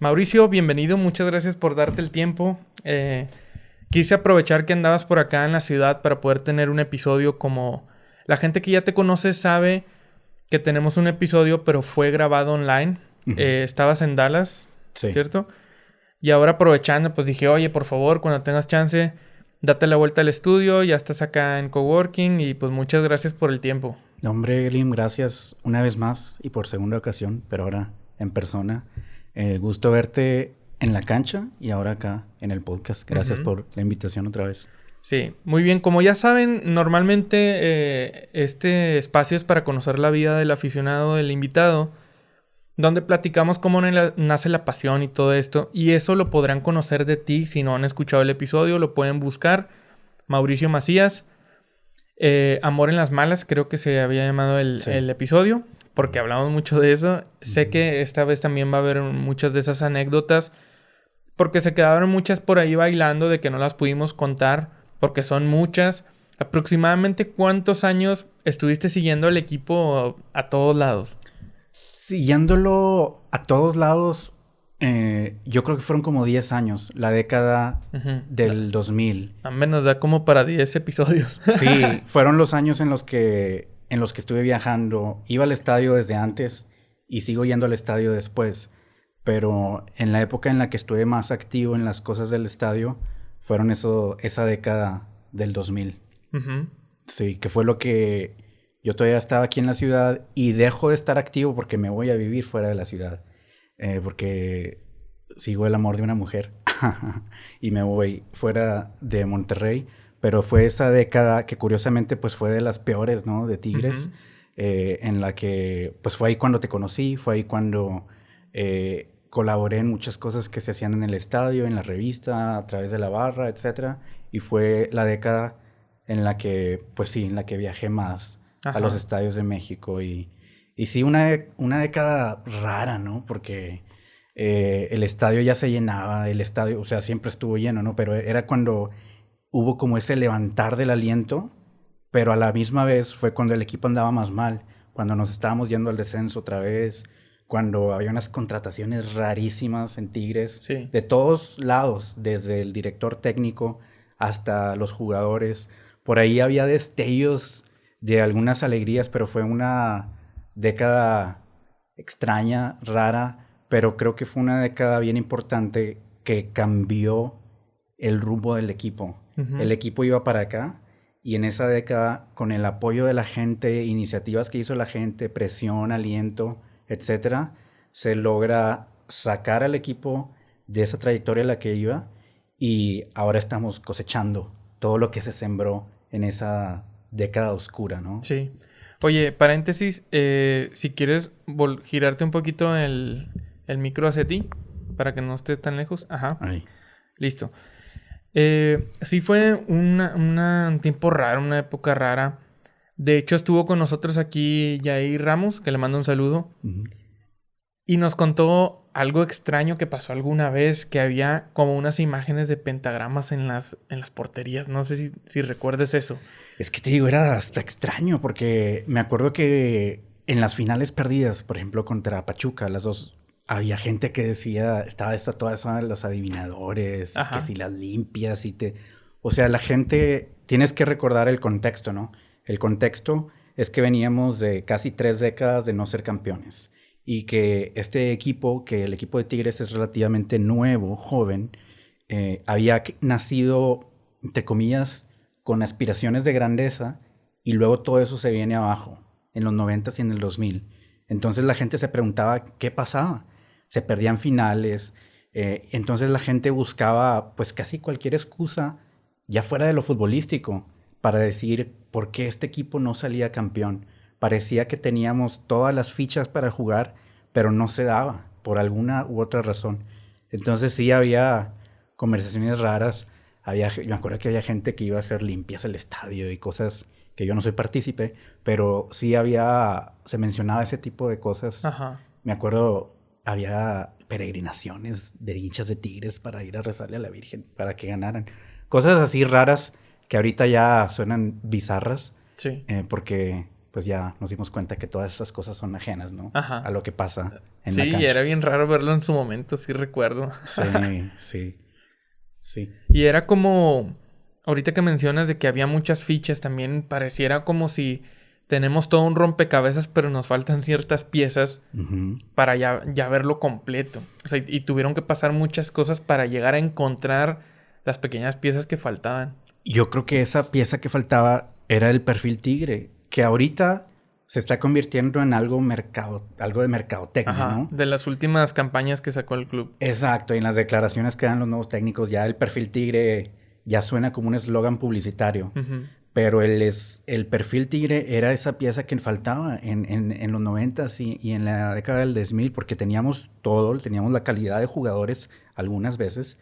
Mauricio, bienvenido. Muchas gracias por darte el tiempo. Quise aprovechar que andabas por acá en la ciudad para poder tener un episodio como... La gente que ya te conoce sabe que tenemos un episodio, pero fue grabado online. Uh-huh. Estabas en Dallas, Sí. ¿cierto? Y ahora aprovechando, pues dije, oye, por favor, cuando tengas chance, date la vuelta al estudio. Ya estás acá en Coworking y pues muchas gracias por el tiempo. No, hombre, Lim, gracias una vez más y por segunda ocasión, pero ahora en persona. Gusto verte en la cancha y ahora acá en el podcast. Gracias por la invitación otra vez. Sí, muy bien. Como ya saben, normalmente este espacio es para conocer la vida del aficionado, del invitado, donde platicamos cómo nace la pasión y todo esto. Y eso lo podrán conocer de ti si no han escuchado el episodio. Lo pueden buscar. Mauricio Macías. Amor en las malas, creo que se había llamado el episodio, porque hablamos mucho de eso. Sé que esta vez también va a haber muchas de esas anécdotas, porque se quedaron muchas por ahí bailando de que no las pudimos contar, porque son muchas. ¿Aproximadamente cuántos años estuviste siguiendo al equipo a todos lados? Siguiéndolo a todos lados, yo creo que fueron como 10 años, la década del 2000. A menos da como para 10 episodios. Sí, fueron los años en los que estuve viajando. Iba al estadio desde antes y sigo yendo al estadio después. Pero en la época en la que estuve más activo en las cosas del estadio, fueron esa década del 2000. Uh-huh. Sí, que fue lo que yo todavía estaba aquí en la ciudad y dejo de estar activo porque me voy a vivir fuera de la ciudad. Porque sigo el amor de una mujer y me voy fuera de Monterrey. Pero fue esa década que curiosamente pues fue de las peores, ¿no? De Tigres. Uh-huh. En la que pues fue ahí cuando te conocí, fue ahí cuando colaboré en muchas cosas que se hacían en el estadio, en la revista, a través de la barra, etc. Y fue la década en la que, pues sí, en la que viajé más a los estadios de México. Y sí, una década rara, ¿no? Porque el estadio ya se llenaba, el estadio, o sea, siempre estuvo lleno, ¿no? Pero era cuando hubo como ese levantar del aliento, pero a la misma vez fue cuando el equipo andaba más mal, cuando nos estábamos yendo al descenso otra vez, cuando había unas contrataciones rarísimas en Tigres, sí, de todos lados, desde el director técnico hasta los jugadores. Por ahí había destellos de algunas alegrías, pero fue una década extraña, rara, pero creo que fue una década bien importante que cambió el rumbo del equipo. Uh-huh. El equipo iba para acá y en esa década, con el apoyo de la gente, iniciativas que hizo la gente, presión, aliento, etcétera, se logra sacar al equipo de esa trayectoria en la que iba y ahora estamos cosechando todo lo que se sembró en esa década oscura, ¿no? Sí. Oye, paréntesis, si quieres girarte un poquito el micro hacia ti, para que no estés tan lejos. Ajá. Ahí. Listo. Sí fue un tiempo raro, una época rara. De hecho, estuvo con nosotros aquí Yair Ramos, que le mando un saludo. Uh-huh. Y nos contó algo extraño que pasó alguna vez, que había como unas imágenes de pentagramas en las porterías. No sé si recuerdes eso. Es que te digo, era hasta extraño, porque me acuerdo que en las finales perdidas, por ejemplo, contra Pachuca, las dos, había gente que decía, estaba toda esa de los adivinadores, que si las limpias y te... O sea, la gente, tienes que recordar el contexto, ¿no? El contexto es que veníamos de casi 3 décadas de no ser campeones. Y que este equipo, que el equipo de Tigres es relativamente nuevo, joven, había nacido, entre comillas, con aspiraciones de grandeza, y luego todo eso se viene abajo, en los 90s y en el 2000. Entonces la gente se preguntaba qué pasaba. Se perdían finales, entonces la gente buscaba pues casi cualquier excusa, ya fuera de lo futbolístico, para decir por qué este equipo no salía campeón. Parecía que teníamos todas las fichas para jugar, pero no se daba, por alguna u otra razón. Entonces sí había conversaciones raras. Yo me acuerdo que había gente que iba a hacer limpias al estadio y cosas que yo no soy partícipe, pero sí se mencionaba ese tipo de cosas. Ajá. Me acuerdo, había peregrinaciones de hinchas de Tigres para ir a rezarle a la Virgen, para que ganaran. Cosas así raras que ahorita ya suenan bizarras. Sí. Porque pues ya nos dimos cuenta que todas esas cosas son ajenas, ¿no? Ajá. A lo que pasa en la Sí, cancha. y era bien raro verlo en su momento, sí recuerdo. Sí. Y era como, ahorita que mencionas de que había muchas fichas, también pareciera como si tenemos todo un rompecabezas, pero nos faltan ciertas piezas Ujú. para ya verlo completo. O sea, y tuvieron que pasar muchas cosas para llegar a encontrar las pequeñas piezas que faltaban. Yo creo que esa pieza que faltaba era el perfil tigre, que ahorita se está convirtiendo en algo de mercadotecnia, Ajá, ¿no? de las últimas campañas que sacó el club. Exacto, y en las declaraciones que dan los nuevos técnicos, ya el perfil tigre ya suena como un eslogan publicitario. Ujú. Pero el perfil tigre era esa pieza que faltaba en los 90s y en la década del 2000, porque teníamos todo, teníamos la calidad de jugadores algunas veces,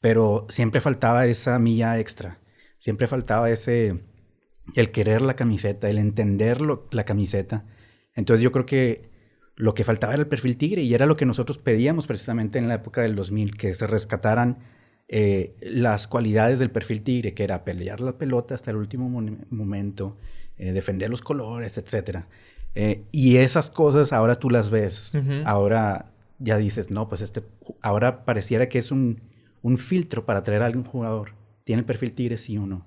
pero siempre faltaba esa milla extra. Siempre faltaba el querer la camiseta, el entender la camiseta. Entonces yo creo que lo que faltaba era el perfil tigre y era lo que nosotros pedíamos precisamente en la época del 2000, que se rescataran las cualidades del perfil tigre, que era pelear la pelota hasta el último momento, defender los colores, etc. Y esas cosas ahora tú las ves. Ujú. Ahora ya dices, no, pues ahora pareciera que es un filtro para traer a algún jugador. ¿Tiene el perfil tigre, sí o no?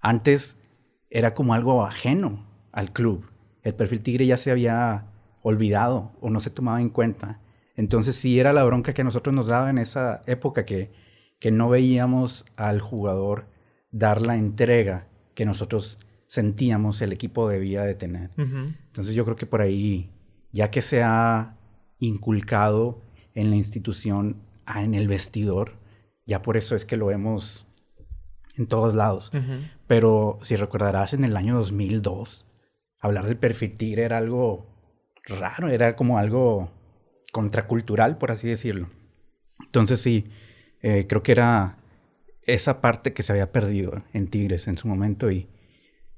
Antes era como algo ajeno al club. El perfil tigre ya se había olvidado o no se tomaba en cuenta. Entonces sí era la bronca que a nosotros nos daba en esa época, que no veíamos al jugador dar la entrega que nosotros sentíamos el equipo debía de tener. Ujú. Entonces yo creo que por ahí, ya que se ha inculcado en la institución, en el vestidor, ya por eso es que lo vemos en todos lados. Ujú. Pero si recordarás, en el año 2002, hablar del perfil tigre era algo raro, era como algo contracultural, por así decirlo. Entonces sí, creo que era esa parte que se había perdido en Tigres en su momento y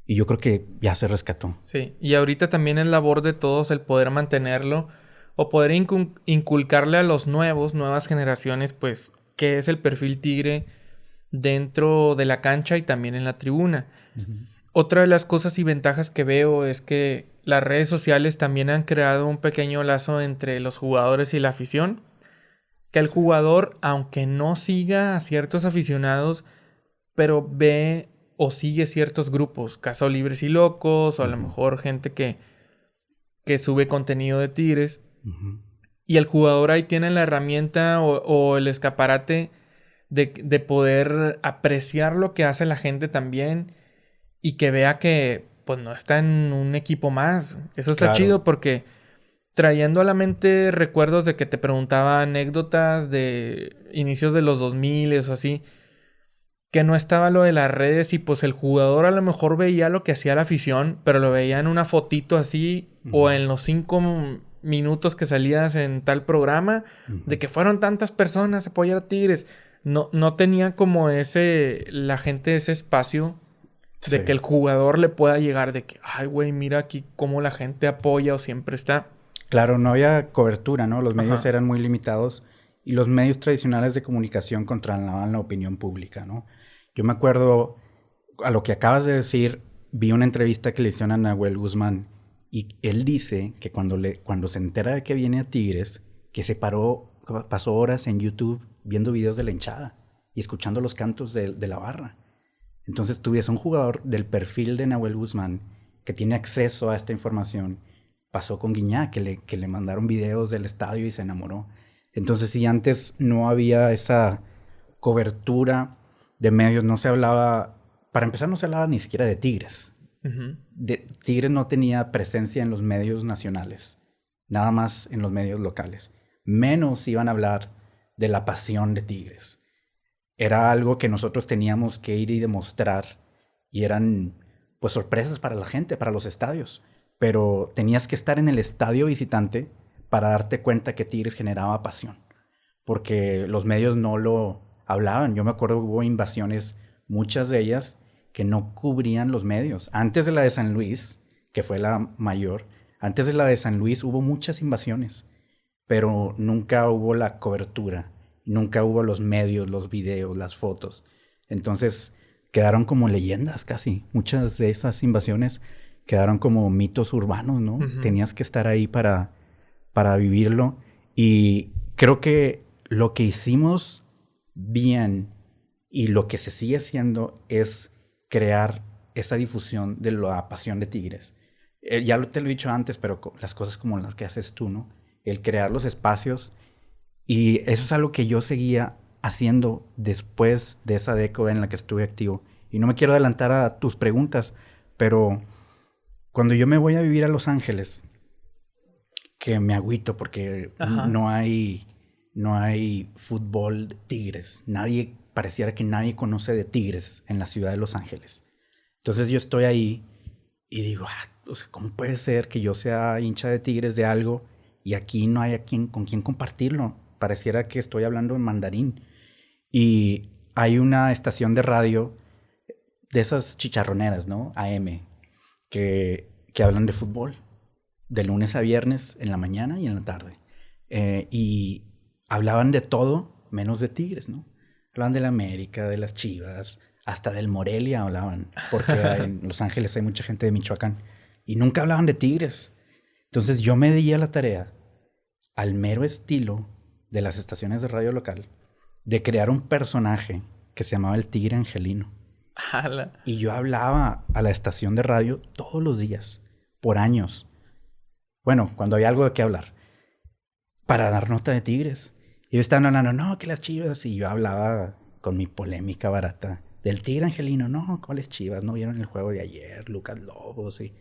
yo creo que ya se rescató. Sí, y ahorita también es labor de todos el poder mantenerlo o poder inculcarle a los nuevas generaciones, pues, qué es el perfil tigre dentro de la cancha y también en la tribuna. Uh-huh. Otra de las cosas y ventajas que veo es que las redes sociales también han creado un pequeño lazo entre los jugadores y la afición, que el jugador, aunque no siga a ciertos aficionados, pero ve o sigue ciertos grupos, Caso Libres y Locos, o a lo mejor gente que sube contenido de Tigres, y el jugador ahí tiene la herramienta o el escaparate de poder apreciar lo que hace la gente también y que vea que pues no está en un equipo más. Eso está chido porque trayendo a la mente recuerdos de que te preguntaba anécdotas de inicios de los 2000 o así, que no estaba lo de las redes y pues el jugador a lo mejor veía lo que hacía la afición, pero lo veía en una fotito así o en los 5 minutos que salías en tal programa, de que fueron tantas personas a apoyar a Tigres. No tenía como la gente ese espacio de que el jugador le pueda llegar de que, ay, güey, mira aquí cómo la gente apoya o siempre está. Claro, no había cobertura, ¿no? Los medios eran muy limitados y los medios tradicionales de comunicación controlaban la opinión pública, ¿no? Yo me acuerdo, a lo que acabas de decir, vi una entrevista que le hicieron a Nahuel Guzmán y él dice que cuando se entera de que viene a Tigres, que pasó horas en YouTube viendo videos de la hinchada y escuchando los cantos de la barra. Entonces tú ves a un jugador del perfil de Nahuel Guzmán que tiene acceso a esta información. Pasó con Guiñac, que le mandaron videos del estadio y se enamoró. Entonces, si antes no había esa cobertura de medios, no se hablaba, para empezar no se hablaba ni siquiera de Tigres. Tigres no tenía presencia en los medios nacionales, nada más en los medios locales. Menos iban a hablar de la pasión de Tigres. Era algo que nosotros teníamos que ir y demostrar y eran pues sorpresas para la gente, para los estadios. Pero tenías que estar en el estadio visitante para darte cuenta que Tigres generaba pasión. Porque los medios no lo hablaban. Yo me acuerdo que hubo invasiones, muchas de ellas, que no cubrían los medios. Antes de la de San Luis, que fue la mayor, antes de la de San Luis hubo muchas invasiones. Pero nunca hubo la cobertura. Nunca hubo los medios, los videos, las fotos. Entonces quedaron como leyendas casi. Muchas de esas invasiones quedaron como mitos urbanos, ¿no? Ujú. Tenías que estar ahí para vivirlo. Y creo que lo que hicimos bien y lo que se sigue haciendo es crear esa difusión de la pasión de Tigres. Ya te lo he dicho antes, pero las cosas como las que haces tú, ¿no? El crear los espacios. Y eso es algo que yo seguía haciendo después de esa década en la que estuve activo. Y no me quiero adelantar a tus preguntas, pero cuando yo me voy a vivir a Los Ángeles, que me agüito porque Ajá. no hay fútbol de Tigres. Pareciera que nadie conoce de Tigres en la ciudad de Los Ángeles. Entonces yo estoy ahí y digo, o sea, ¿cómo puede ser que yo sea hincha de Tigres de algo y aquí no hay con quién compartirlo? Pareciera que estoy hablando en mandarín. Y hay una estación de radio de esas chicharroneras, ¿no? AM, que hablan de fútbol, de lunes a viernes, en la mañana y en la tarde. Y hablaban de todo, menos de Tigres, ¿no? Hablaban de la América, de las Chivas, hasta del Morelia hablaban, porque en Los Ángeles hay mucha gente de Michoacán. Y nunca hablaban de Tigres. Entonces yo me di a la tarea, al mero estilo de las estaciones de radio local, de crear un personaje que se llamaba el Tigre Angelino. Ala. Y yo hablaba a la estación de radio todos los días, por años. Bueno, cuando había algo de qué hablar, para dar nota de Tigres. Y ellos estaban hablando, no, que las Chivas. Y yo hablaba con mi polémica barata del Tigre Angelino. No, ¿cuáles Chivas? ¿No vieron el juego de ayer? Lucas Lobos y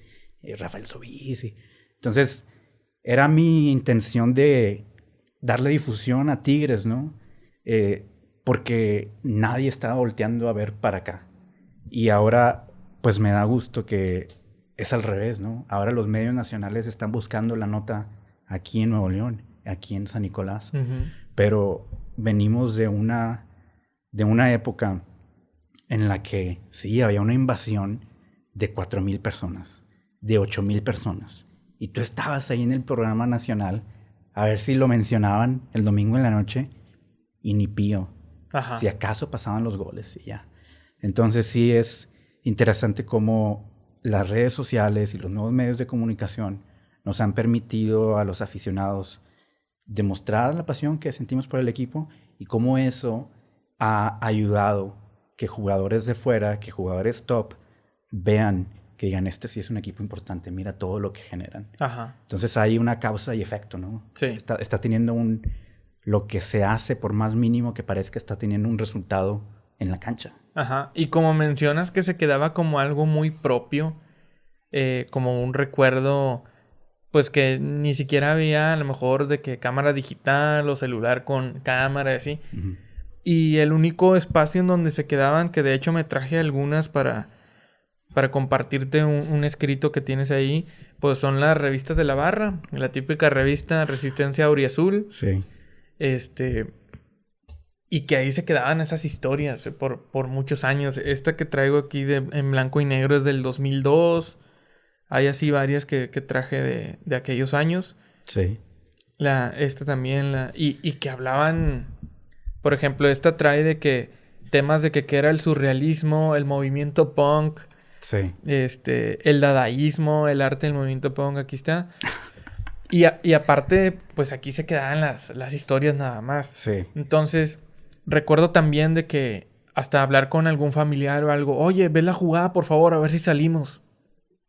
Rafael Sobis. Entonces, era mi intención de darle difusión a Tigres, ¿no? Porque nadie estaba volteando a ver para acá. Y ahora, pues me da gusto que es al revés, ¿no? Ahora los medios nacionales están buscando la nota aquí en Nuevo León, aquí en San Nicolás. Ujú. Pero venimos de una época en la que sí, había una invasión de 4,000 personas, de 8,000 personas. Y tú estabas ahí en el programa nacional a ver si lo mencionaban el domingo en la noche y ni pío. Ajá. Si acaso pasaban los goles y ya. Entonces sí es interesante cómo las redes sociales y los nuevos medios de comunicación nos han permitido a los aficionados demostrar la pasión que sentimos por el equipo y cómo eso ha ayudado que jugadores de fuera, que jugadores top, vean que digan, este sí es un equipo importante, mira todo lo que generan. Ajá. Entonces hay una causa y efecto, ¿no? Sí. Está teniendo lo que se hace, por más mínimo que parezca, está teniendo un resultado en la cancha. Ajá. Y como mencionas que se quedaba como algo muy propio, como un recuerdo, pues que ni siquiera había a lo mejor de que cámara digital o celular con cámara y así. Uh-huh. Y el único espacio en donde se quedaban, que de hecho me traje algunas para compartirte un escrito que tienes ahí, pues son las revistas de la barra, la típica revista Resistencia Auriazul. Sí. Y que ahí se quedaban esas historias por muchos años. Esta que traigo aquí en blanco y negro es del 2002. Hay así varias que traje de aquellos años. Sí. Esta también. Y que hablaban... Por ejemplo, esta trae de que... Temas de que era el surrealismo, el movimiento punk. Sí. El dadaísmo, el arte del movimiento punk. Aquí está. Y aparte, pues aquí se quedaban las historias nada más. Sí. Entonces... Recuerdo también de que hasta hablar con algún familiar o algo, oye, ve la jugada, por favor, a ver si salimos.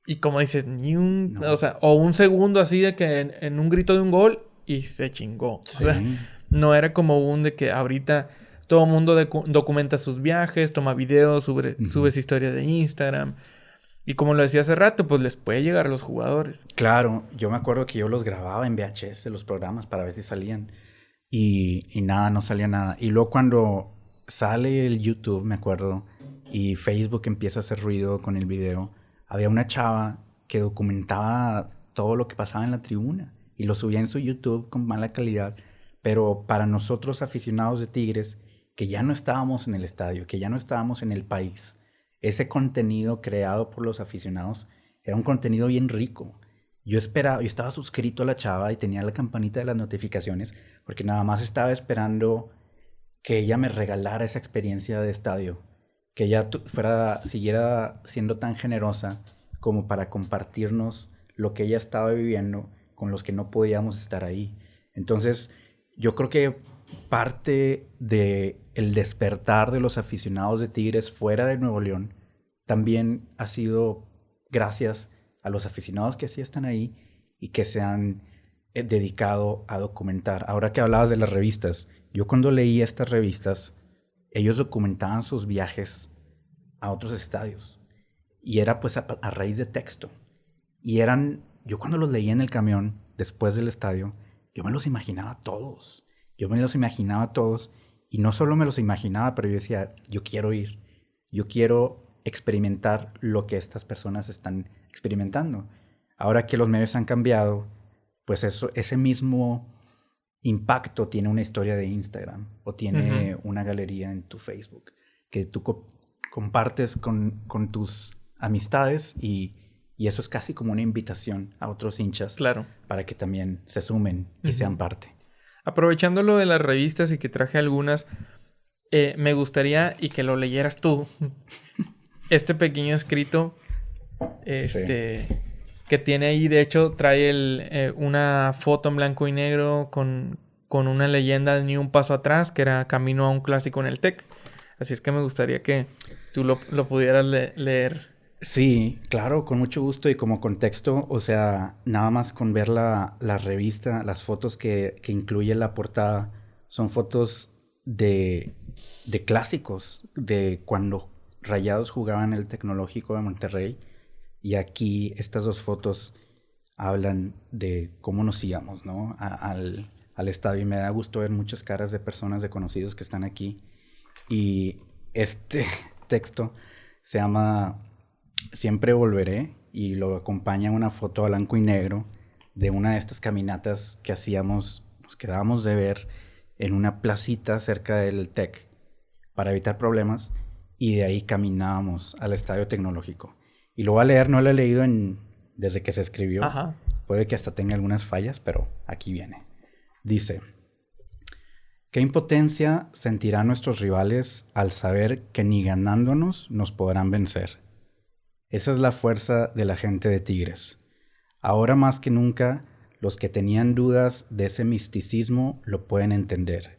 Y como dices, No. O sea, o un segundo así de que en un grito de un gol y se chingó. Sí. O sea, no era como un de que ahorita todo el mundo documenta sus viajes, toma videos, subes historias de Instagram. Y como lo decía hace rato, pues les puede llegar a los jugadores. Claro, yo me acuerdo que yo los grababa en VHS, los programas, para ver si salían. Y nada, no salía nada. Y luego cuando sale el YouTube, me acuerdo, y Facebook empieza a hacer ruido con el video, había una chava que documentaba todo lo que pasaba en la tribuna y lo subía en su YouTube con mala calidad. Pero para nosotros aficionados de Tigres, que ya no estábamos en el estadio, que ya no estábamos en el país, ese contenido creado por los aficionados era un contenido bien rico. Yo estaba suscrito a la chava y tenía la campanita de las notificaciones porque nada más estaba esperando que ella me regalara esa experiencia de estadio, que ella siguiera siendo tan generosa como para compartirnos lo que ella estaba viviendo con los que no podíamos estar ahí. Entonces, yo creo que parte de el despertar de los aficionados de Tigres fuera de Nuevo León también ha sido gracias a los aficionados que sí están ahí y que se han dedicado a documentar. Ahora que hablabas de las revistas, yo cuando leí estas revistas, ellos documentaban sus viajes a otros estadios y era pues a raíz de texto. Y yo cuando los leía en el camión después del estadio, yo me los imaginaba todos. Y no solo me los imaginaba, pero yo decía, yo quiero ir. Yo quiero experimentar lo que estas personas están experimentando. Ahora que los medios han cambiado, pues ese mismo impacto tiene una historia de Instagram o tiene una galería en tu Facebook que tú compartes con tus amistades y eso es casi como una invitación a otros hinchas para que también se sumen y sean parte. Aprovechando lo de las revistas y que traje algunas, me gustaría y que lo leyeras tú. Este pequeño escrito que tiene ahí, de hecho, trae una foto en blanco y negro con una leyenda de Ni un paso atrás, que era camino a un clásico en el TEC. Así es que me gustaría que tú lo pudieras leer. Sí, claro, con mucho gusto y como contexto, o sea, nada más con ver la revista, las fotos que incluye la portada, son fotos de clásicos, de cuando Rayados jugaban el Tecnológico de Monterrey, y aquí estas dos fotos hablan de cómo nos íbamos, ¿no? al estadio, y me da gusto ver muchas caras de personas, de conocidos que están aquí, y este texto se llama Siempre volveré, y lo acompaña una foto a blanco y negro de una de estas caminatas que hacíamos, nos quedábamos de ver en una placita cerca del TEC para evitar problemas, y de ahí caminábamos al Estadio Tecnológico. Y lo voy a leer, no lo he leído desde que se escribió. Ajá. Puede que hasta tenga algunas fallas, pero aquí viene. Dice: ¿qué impotencia sentirán nuestros rivales al saber que ni ganándonos nos podrán vencer? Esa es la fuerza de la gente de Tigres. Ahora más que nunca, los que tenían dudas de ese misticismo lo pueden entender.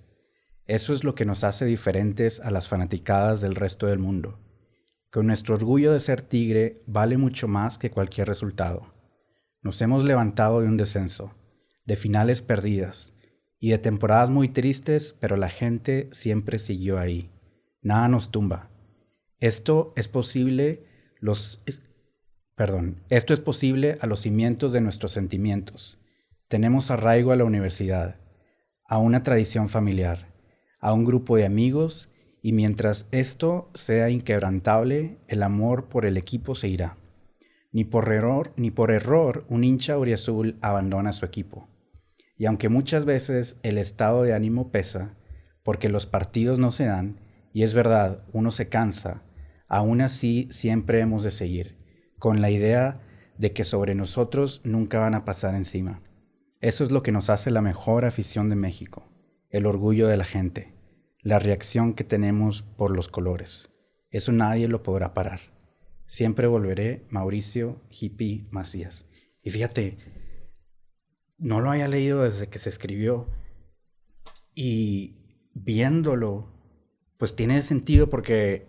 Eso es lo que nos hace diferentes a las fanaticadas del resto del mundo. Que nuestro orgullo de ser tigre vale mucho más que cualquier resultado. Nos hemos levantado de un descenso, de finales perdidas y de temporadas muy tristes, pero la gente siempre siguió ahí. Nada nos tumba. Esto es posible a los cimientos de nuestros sentimientos. Tenemos arraigo a la universidad, a una tradición familiar, a un grupo de amigos, y mientras esto sea inquebrantable, el amor por el equipo se irá. Ni por error un hincha auriazul abandona su equipo. Y aunque muchas veces el estado de ánimo pesa, porque los partidos no se dan, y es verdad, uno se cansa, aún así siempre hemos de seguir, con la idea de que sobre nosotros nunca van a pasar encima. Eso es lo que nos hace la mejor afición de México, el orgullo de la gente, la reacción que tenemos por los colores. Eso nadie lo podrá parar. Siempre volveré, Mauricio Hippie Macías. Y fíjate, no lo había leído desde que se escribió, y viéndolo, pues tiene sentido porque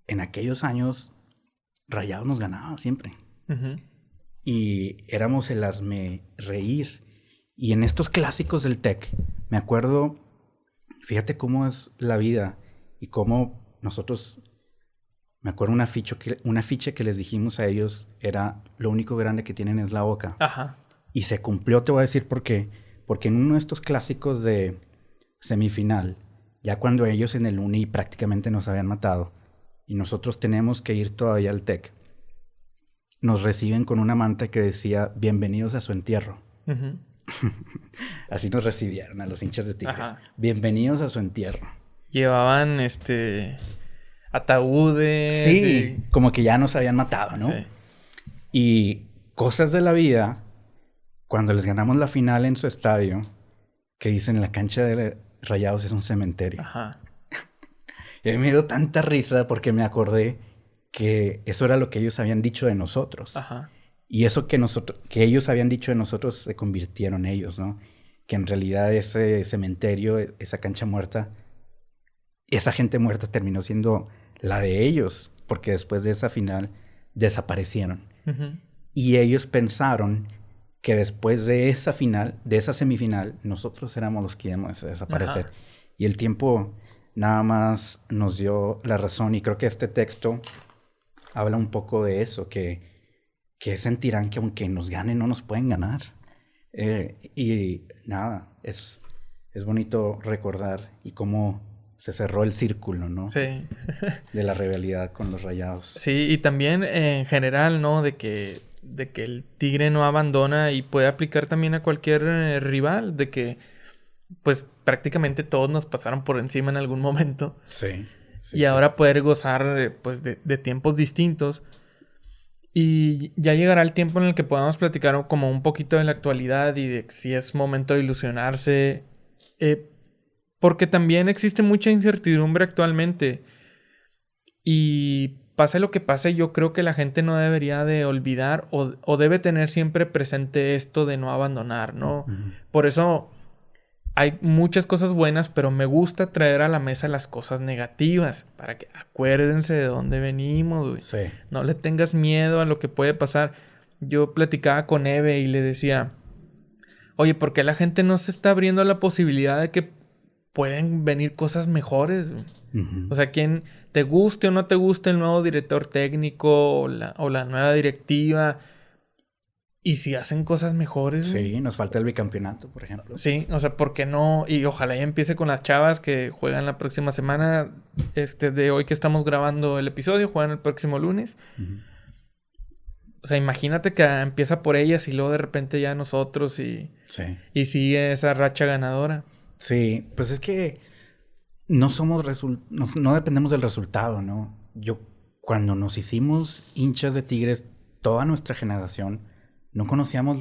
en aquellos años Rayados nos ganaba siempre. Y éramos el hazme reír. Y en estos clásicos del TEC, me acuerdo, fíjate cómo es la vida y cómo nosotros, me acuerdo un afiche que les dijimos a ellos era: lo único grande que tienen es la boca. Ajá. Y se cumplió, te voy a decir por qué. Porque en uno de estos clásicos de semifinal, ya cuando ellos en el Uni prácticamente nos habían matado, y nosotros tenemos que ir todavía al TEC, nos reciben con una manta que decía: bienvenidos a su entierro. Así nos recibieron a los hinchas de Tigres. Ajá. Bienvenidos a su entierro. Llevaban ataúdes. Sí, como que ya nos habían matado, ¿no? Sí. Y cosas de la vida, cuando les ganamos la final en su estadio, que dicen: la cancha de Rayados es un cementerio. Ajá. Y a mí me dio tanta risa porque me acordé que eso era lo que ellos habían dicho de nosotros. Ajá. Y eso que ellos habían dicho de nosotros se convirtieron ellos, ¿no? Que en realidad ese cementerio, esa cancha muerta, esa gente muerta terminó siendo la de ellos, porque después de esa final desaparecieron. Uh-huh. Y ellos pensaron que después de esa final, de esa semifinal, nosotros éramos los que íbamos a desaparecer. Ajá. Y el tiempo nada más nos dio la razón. Y creo que este texto habla un poco de eso, que sentirán que aunque nos ganen, no nos pueden ganar. Y nada, es bonito recordar y cómo se cerró el círculo, ¿no? Sí. De la rivalidad con los Rayados. Sí, y también en general, ¿no? De que el Tigre no abandona y puede aplicar también a cualquier rival, de que pues prácticamente todos nos pasaron por encima en algún momento. Sí. Y ahora poder gozar pues de tiempos distintos. Y ya llegará el tiempo en el que podamos platicar como un poquito de la actualidad y de si es momento de ilusionarse. Porque también existe mucha incertidumbre actualmente. Y pase lo que pase, yo creo que la gente no debería de olvidar o debe tener siempre presente esto de no abandonar, ¿no? Uh-huh. Por eso hay muchas cosas buenas, pero me gusta traer a la mesa las cosas negativas para que acuérdense de dónde venimos, güey. Sí. No le tengas miedo a lo que puede pasar. Yo platicaba con Eve y le decía, oye, ¿por qué la gente no se está abriendo a la posibilidad de que pueden venir cosas mejores? Uh-huh. O sea, quien te guste o no te guste el nuevo director técnico o la nueva directiva, y si hacen cosas mejores. Sí, nos falta el bicampeonato, por ejemplo. Sí, o sea, ¿por qué no? Y ojalá ya empiece con las chavas que juegan la próxima semana. De hoy que estamos grabando el episodio, juegan el próximo lunes. Uh-huh. O sea, imagínate que empieza por ellas y luego de repente ya nosotros y sigue esa racha ganadora. Sí, pues es que no no dependemos del resultado, ¿no? Cuando nos hicimos hinchas de Tigres, toda nuestra generación, no conocíamos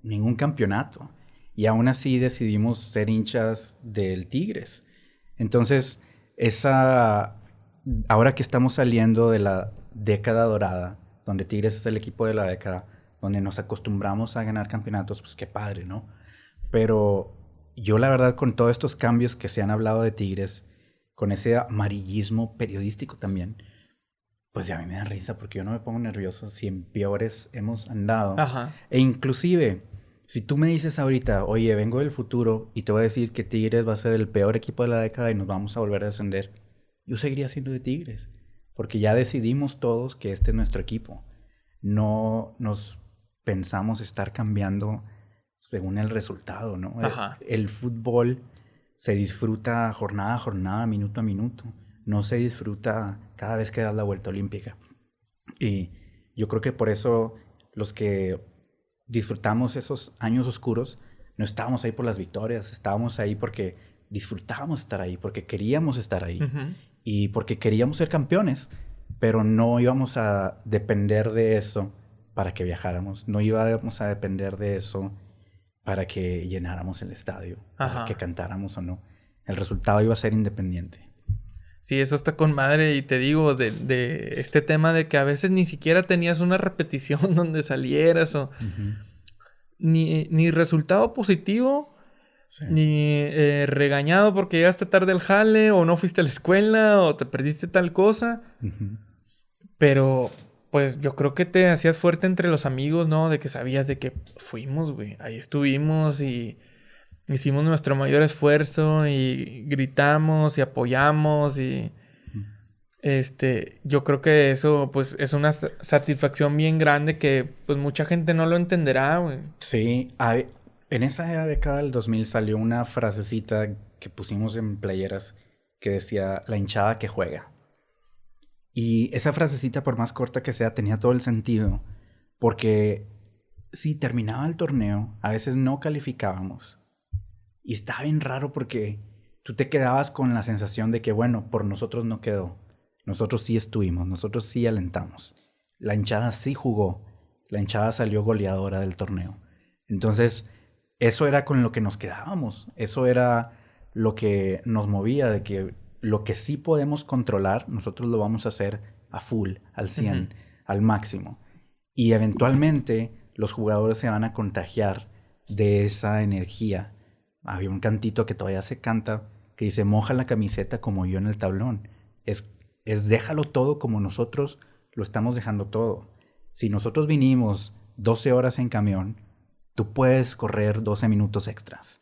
ningún campeonato. Y aún así decidimos ser hinchas del Tigres. Entonces, ahora que estamos saliendo de la década dorada, donde Tigres es el equipo de la década, donde nos acostumbramos a ganar campeonatos, pues qué padre, ¿no? Pero yo la verdad, con todos estos cambios que se han hablado de Tigres, con ese amarillismo periodístico también, pues ya a mí me da risa porque yo no me pongo nervioso si en peores hemos andado. Ajá. E inclusive, si tú me dices ahorita, oye, vengo del futuro y te voy a decir que Tigres va a ser el peor equipo de la década y nos vamos a volver a descender, yo seguiría siendo de Tigres. Porque ya decidimos todos que este es nuestro equipo. No nos pensamos estar cambiando según el resultado, ¿no? Ajá. El fútbol se disfruta jornada a jornada, minuto a minuto. No se disfruta cada vez que das la vuelta olímpica. Y yo creo que por eso los que disfrutamos esos años oscuros no estábamos ahí por las victorias. Estábamos ahí porque disfrutábamos estar ahí, porque queríamos estar ahí. Uh-huh. Y porque queríamos ser campeones, pero no íbamos a depender de eso para que viajáramos. No íbamos a depender de eso para que llenáramos el estadio, para que cantáramos o no. El resultado iba a ser independiente. Sí, eso está con madre. Y te digo, de este tema de que a veces ni siquiera tenías una repetición donde salieras o... Uh-huh. Ni resultado positivo... Sí. Ni regañado porque llegaste tarde al jale o no fuiste a la escuela o te perdiste tal cosa. Uh-huh. Pero pues yo creo que te hacías fuerte entre los amigos, ¿no? De que sabías de que fuimos, güey. Ahí estuvimos y hicimos nuestro mayor esfuerzo y gritamos y apoyamos y... Uh-huh. Yo creo que eso pues es una satisfacción bien grande que pues mucha gente no lo entenderá, güey. Sí, en esa década del 2000 salió una frasecita que pusimos en playeras que decía, la hinchada que juega. Y esa frasecita, por más corta que sea, tenía todo el sentido. Porque si terminaba el torneo, a veces no calificábamos. Y estaba bien raro porque tú te quedabas con la sensación de que, bueno, por nosotros no quedó. Nosotros sí estuvimos, nosotros sí alentamos. La hinchada sí jugó. La hinchada salió goleadora del torneo. Entonces... eso era con lo que nos quedábamos. Eso era lo que nos movía, de que lo que sí podemos controlar, nosotros lo vamos a hacer a full, al 100, al máximo. Y eventualmente los jugadores se van a contagiar de esa energía. Había un cantito que todavía se canta que dice, moja la camiseta como yo en el tablón. Es déjalo todo como nosotros lo estamos dejando todo. Si nosotros vinimos 12 horas en camión, tú puedes correr 12 minutos extras.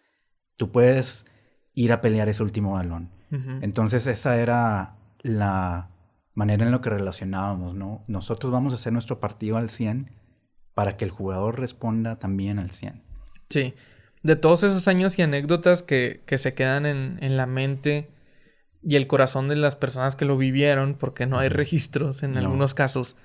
Tú puedes ir a pelear ese último balón. Entonces esa era la manera en la que relacionábamos, ¿no? Nosotros vamos a hacer nuestro partido al 100 para que el jugador responda también al 100. Sí. De todos esos años y anécdotas que se quedan en la mente y el corazón de las personas que lo vivieron, porque no hay registros en algunos casos,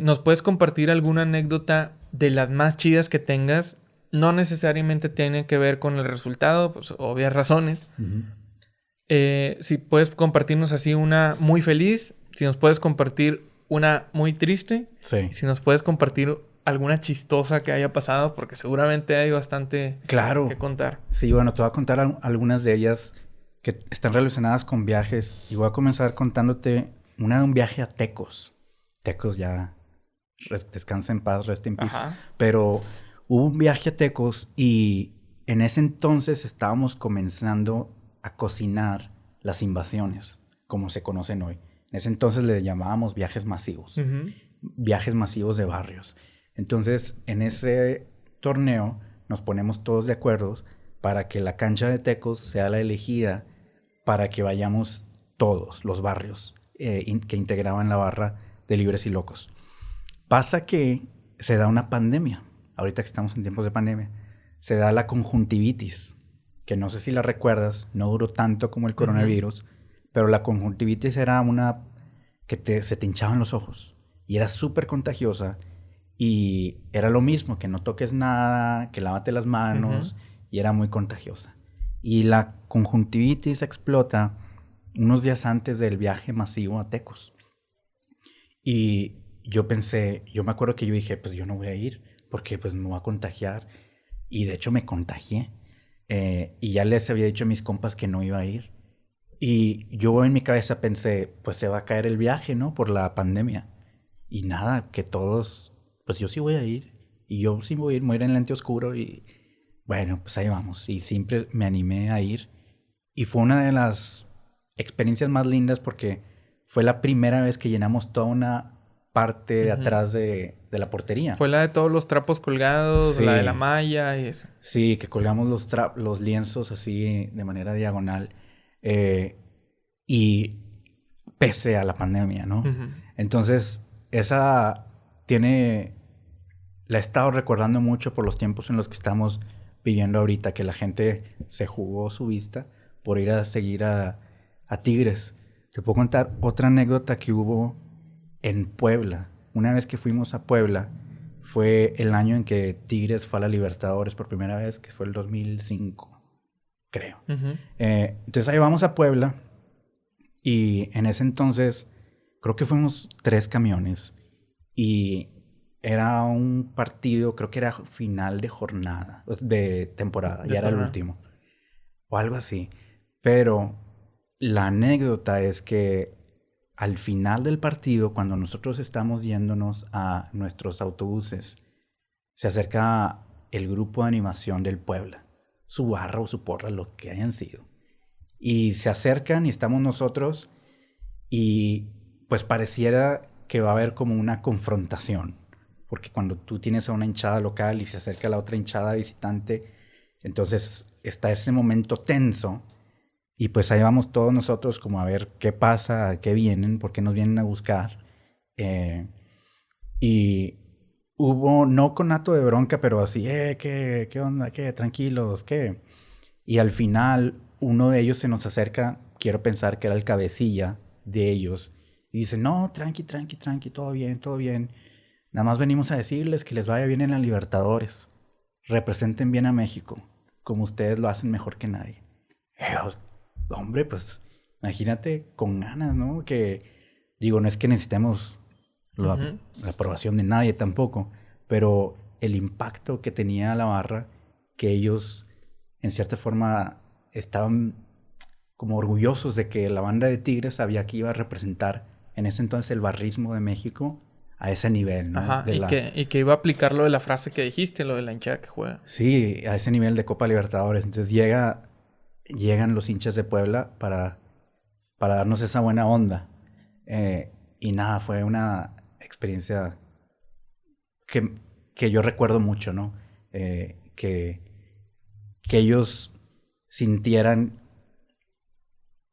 ¿nos puedes compartir alguna anécdota de las más chidas que tengas? No necesariamente tiene que ver con el resultado, pues obvias razones. Si puedes compartirnos así una muy feliz, si nos puedes compartir una muy triste, si nos puedes compartir alguna chistosa que haya pasado, porque seguramente hay bastante que contar. Sí, bueno, te voy a contar algunas de ellas que están relacionadas con viajes y voy a comenzar contándote una de un viaje a Tecos. Tecos ya descansa en paz, rest in peace. Pero hubo un viaje a Tecos y en ese entonces estábamos comenzando a cocinar las invasiones, como se conocen hoy. En ese entonces le llamábamos viajes masivos. Viajes masivos de barrios. Entonces, en ese torneo nos ponemos todos de acuerdo para que la cancha de Tecos sea la elegida para que vayamos todos los barrios que integraban la barra de Libres y Locos. Pasa que se da una pandemia. Ahorita que estamos en tiempos de pandemia, se da la conjuntivitis, que no sé si la recuerdas, no duró tanto como el coronavirus, pero la conjuntivitis era una que se te hinchaban los ojos y era súper contagiosa y era lo mismo, que no toques nada, que lávate las manos y era muy contagiosa. Y la conjuntivitis explota unos días antes del viaje masivo a Tecos. Y yo me acuerdo que yo dije, pues yo no voy a ir porque pues me voy a contagiar. Y de hecho me contagié. Y ya les había dicho a mis compas que no iba a ir. Y yo en mi cabeza pensé, pues se va a caer el viaje, ¿no? Por la pandemia. Y nada, que todos, pues yo sí voy a ir. Y yo sí voy a ir, me voy a ir en lente oscuro. Y bueno, pues ahí vamos. Y siempre me animé a ir. Y fue una de las experiencias más lindas porque fue la primera vez que llenamos toda una parte de atrás de la portería. Fue la de todos los trapos colgados, la de la malla y eso. Sí, que colgamos los lienzos así de manera diagonal. Y pese a la pandemia, ¿no? Entonces, esa la he estado recordando mucho por los tiempos en los que estamos viviendo ahorita, que la gente se jugó su vista por ir a seguir a Tigres. Te puedo contar otra anécdota que hubo en Puebla. Una vez que fuimos a Puebla, fue el año en que Tigres fue a la Libertadores por primera vez, que fue el 2005, creo. Entonces ahí vamos a Puebla y en ese entonces creo que fuimos 3 camiones y era un partido, creo que era final de jornada, de temporada, ya era el último o algo así. Pero la anécdota es que al final del partido, cuando nosotros estamos yéndonos a nuestros autobuses, se acerca el grupo de animación del Puebla, su barra o su porra, lo que hayan sido. Y se acercan y estamos nosotros y pues pareciera que va a haber como una confrontación. Porque cuando tú tienes a una hinchada local y se acerca la otra hinchada visitante, entonces está ese momento tenso. Y pues ahí vamos todos nosotros como a ver qué pasa, a qué vienen, por qué nos vienen a buscar. Y hubo, no conato de bronca, pero así, ¿qué onda? ¿Qué? Tranquilos, ¿qué? Y al final uno de ellos se nos acerca, quiero pensar que era el cabecilla de ellos, y dice, no, tranqui, todo bien. Nada más venimos a decirles que les vaya bien en la Libertadores. Representen bien a México, como ustedes lo hacen mejor que nadie. Hombre, pues imagínate con ganas, ¿no? Que digo, no es que necesitemos la aprobación de nadie tampoco, pero el impacto que tenía la barra, que ellos en cierta forma estaban como orgullosos de que la banda de Tigres sabía que iba a representar en ese entonces el barrismo de México a ese nivel, ¿no? Ajá, y que iba a aplicar lo de la frase que dijiste, lo de la hinchada que juega. Sí, a ese nivel de Copa Libertadores. Entonces llegan los hinchas de Puebla para darnos esa buena onda. Y nada, fue una experiencia que yo recuerdo mucho, ¿no? Que ellos sintieran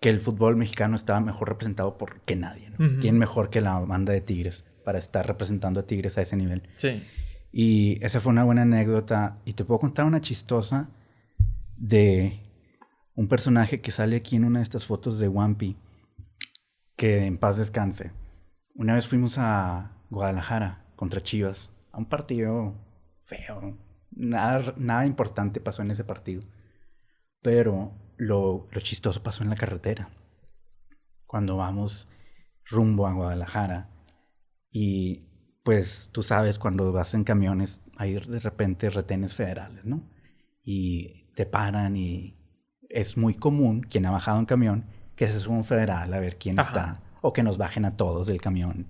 que el fútbol mexicano estaba mejor representado que nadie, ¿no? Uh-huh. ¿Quién mejor que la banda de Tigres para estar representando a Tigres a ese nivel? Sí. Y esa fue una buena anécdota. Y te puedo contar una chistosa de un personaje que sale aquí en una de estas fotos de Wampi, que en paz descanse. Una vez fuimos a Guadalajara contra Chivas, a un partido feo. Nada importante pasó en ese partido. Pero lo chistoso pasó en la carretera. Cuando vamos rumbo a Guadalajara. Y pues tú sabes, cuando vas en camiones, hay de repente retenes federales, ¿no? Y te paran y es muy común, quien ha bajado en camión, que se suba un federal a ver quién está. O que nos bajen a todos del camión.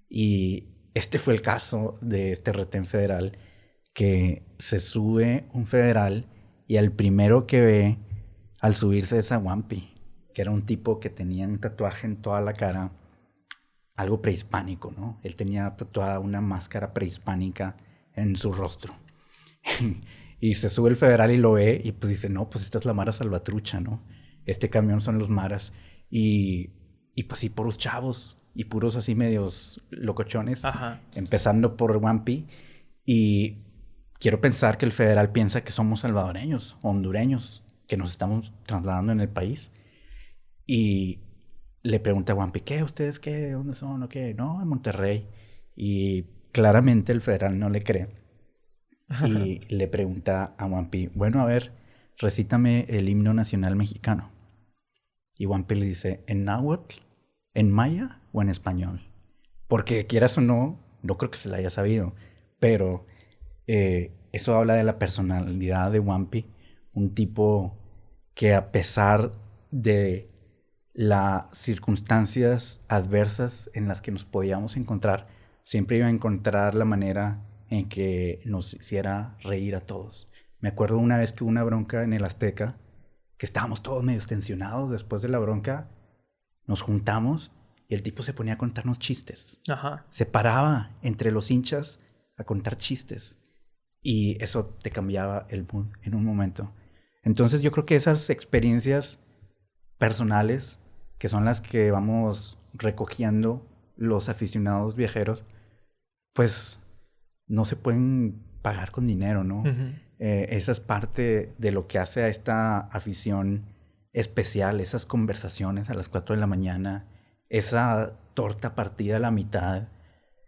Y este fue el caso de este retén federal, que se sube un federal y al primero que ve al subirse es a Wampi, que era un tipo que tenía un tatuaje en toda la cara, algo prehispánico, ¿no? Él tenía tatuada una máscara prehispánica en su rostro. Y se sube el federal y lo ve y pues dice, no, pues esta es la Mara Salvatrucha, ¿no? Este camión son los Maras. Y pues sí, puros chavos y puros así medios locochones. Ajá. Empezando por Wampi. Y quiero pensar que el federal piensa que somos salvadoreños, hondureños, que nos estamos trasladando en el país. Y le pregunta a Wampi, ¿qué? ¿Ustedes qué? ¿De dónde son? ¿O qué? No, en Monterrey. Y claramente el federal no le cree. Y le pregunta a Wampi, bueno, a ver, recítame el himno nacional mexicano. Y Wampi le dice, ¿en náhuatl, en maya o en español? Porque quieras o no, no creo que se la haya sabido. Pero eso habla de la personalidad de Wampi. Un tipo que a pesar de las circunstancias adversas en las que nos podíamos encontrar, siempre iba a encontrar la manera en que nos hiciera reír a todos. Me acuerdo una vez que hubo una bronca en el Azteca, que estábamos todos medio tensionados. Después de la bronca, nos juntamos y el tipo se ponía a contarnos chistes. Ajá. Se paraba entre los hinchas a contar chistes. Y eso te cambiaba el mood en un momento. Entonces yo creo que esas experiencias personales, que son las que vamos recogiendo los aficionados viajeros, pues no se pueden pagar con dinero, ¿no? Uh-huh. Esa es parte de lo que hace a esta afición especial, esas conversaciones a las 4 de la mañana, esa torta partida a la mitad,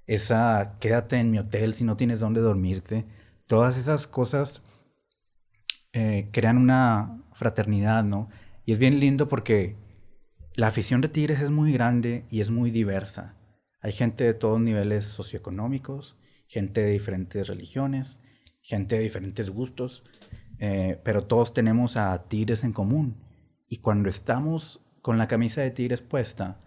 esa quédate en mi hotel si no tienes dónde dormirte. Todas esas cosas crean una fraternidad, ¿no? Y es bien lindo porque la afición de Tigres es muy grande y es muy diversa. Hay gente de todos niveles socioeconómicos, gente de diferentes religiones, gente de diferentes gustos, pero todos tenemos a Tigres en común. Y cuando estamos con la camisa de Tigres puesta,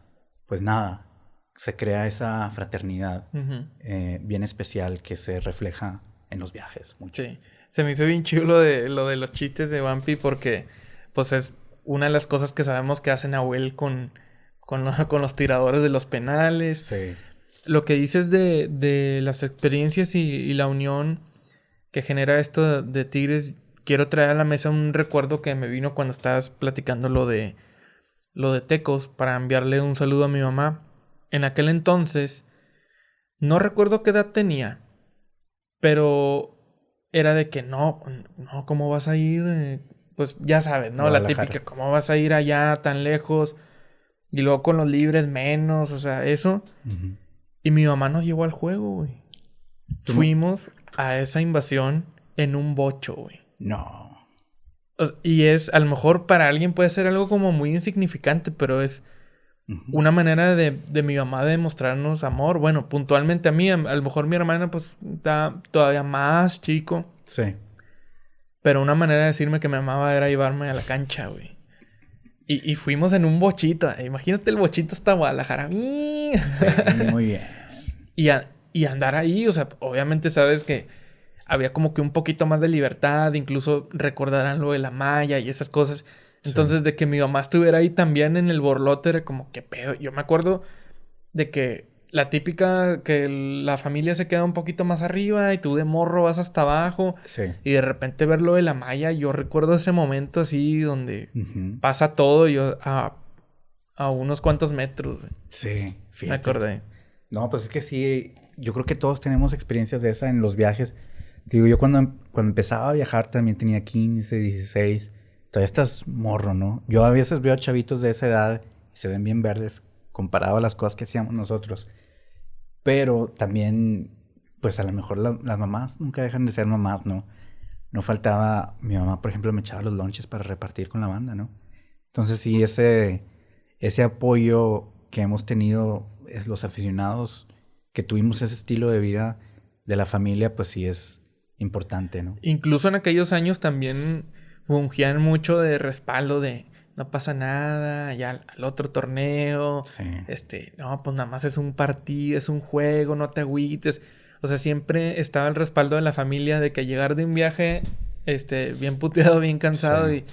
pues nada, se crea esa fraternidad uh-huh. Bien especial que se refleja en los viajes. Mucho. Sí, se me hizo bien chido lo de los chistes de Wampi porque pues es una de las cosas que sabemos que hace Nahuel con los tiradores de los penales. Sí. Lo que dices de las experiencias y la unión que genera esto de Tigres, quiero traer a la mesa un recuerdo que me vino cuando estabas platicando lo de Tecos para enviarle un saludo a mi mamá. En aquel entonces, no recuerdo qué edad tenía, pero era de que no, ¿cómo vas a ir? Pues ya sabes, ¿no? La típica, ¿cómo vas a ir allá tan lejos? Y luego con los libres menos, o sea, eso. Uh-huh. Y mi mamá nos llevó al juego, güey. Fuimos a esa invasión en un bocho, güey. No. Y a lo mejor para alguien puede ser algo como muy insignificante, pero es uh-huh. una manera de mi mamá de demostrarnos amor. Bueno, puntualmente a mí, a lo mejor mi hermana pues está todavía más chico. Sí. Pero una manera de decirme que me amaba era llevarme a la cancha, güey. Y fuimos en un bochito. Imagínate el bochito hasta Guadalajara. Sí, muy bien. Y andar ahí, o sea, obviamente sabes que había como que un poquito más de libertad. Incluso recordarán lo de la malla y esas cosas. Entonces, Sí. de que mi mamá estuviera ahí también en el borlote, era como, ¿qué pedo? Yo me acuerdo de que la típica que la familia se queda un poquito más arriba y tú de morro vas hasta abajo Sí. y de repente ver lo de la malla, yo recuerdo ese momento así donde Ujú. pasa todo yo a unos cuantos metros, güey. Sí, Me fíjate. acordé. No, pues es que sí, yo creo que todos tenemos experiencias de esa en los viajes. Digo, yo cuando empezaba a viajar también tenía 15, 16. Todavía estás morro, ¿no? Yo a veces veo a chavitos de esa edad y se ven bien verdes comparado a las cosas que hacíamos nosotros. Pero también, pues a lo mejor las mamás nunca dejan de ser mamás, ¿no? No faltaba, mi mamá, por ejemplo, me echaba los lonches para repartir con la banda, ¿no? Entonces sí, ese apoyo que hemos tenido los aficionados, que tuvimos ese estilo de vida de la familia, pues sí es importante, ¿no? Incluso en aquellos años también fungían mucho de respaldo de no pasa nada, ya al otro torneo, Sí, no, pues nada más es un partido, es un juego, no te agüites. O sea, siempre estaba el respaldo de la familia de que llegar de un viaje, bien puteado, bien cansado sí,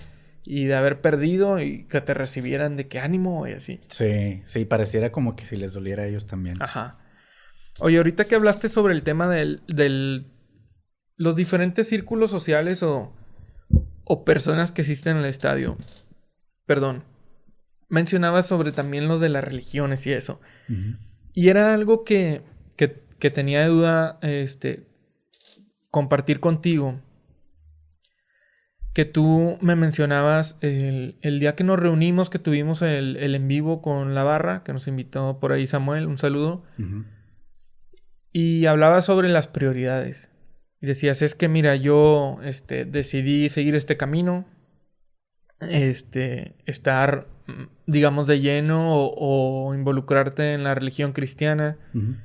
y de haber perdido y que te recibieran de que ánimo y así. sí, sí, pareciera como que si les doliera a ellos también. Ajá. Oye, ahorita que hablaste sobre el tema los diferentes círculos sociales o personas que existen en el estadio. Perdón. Mencionabas sobre también lo de las religiones y eso. Ujú. Y era algo que tenía de duda compartir contigo. Que tú me mencionabas el día que nos reunimos, que tuvimos el en vivo con la barra, que nos invitó por ahí Samuel, un saludo. Ujú. Y hablabas sobre las prioridades. Y decías, es que mira, yo decidí seguir este camino. Estar, digamos, de lleno o involucrarte en la religión cristiana. Ujú.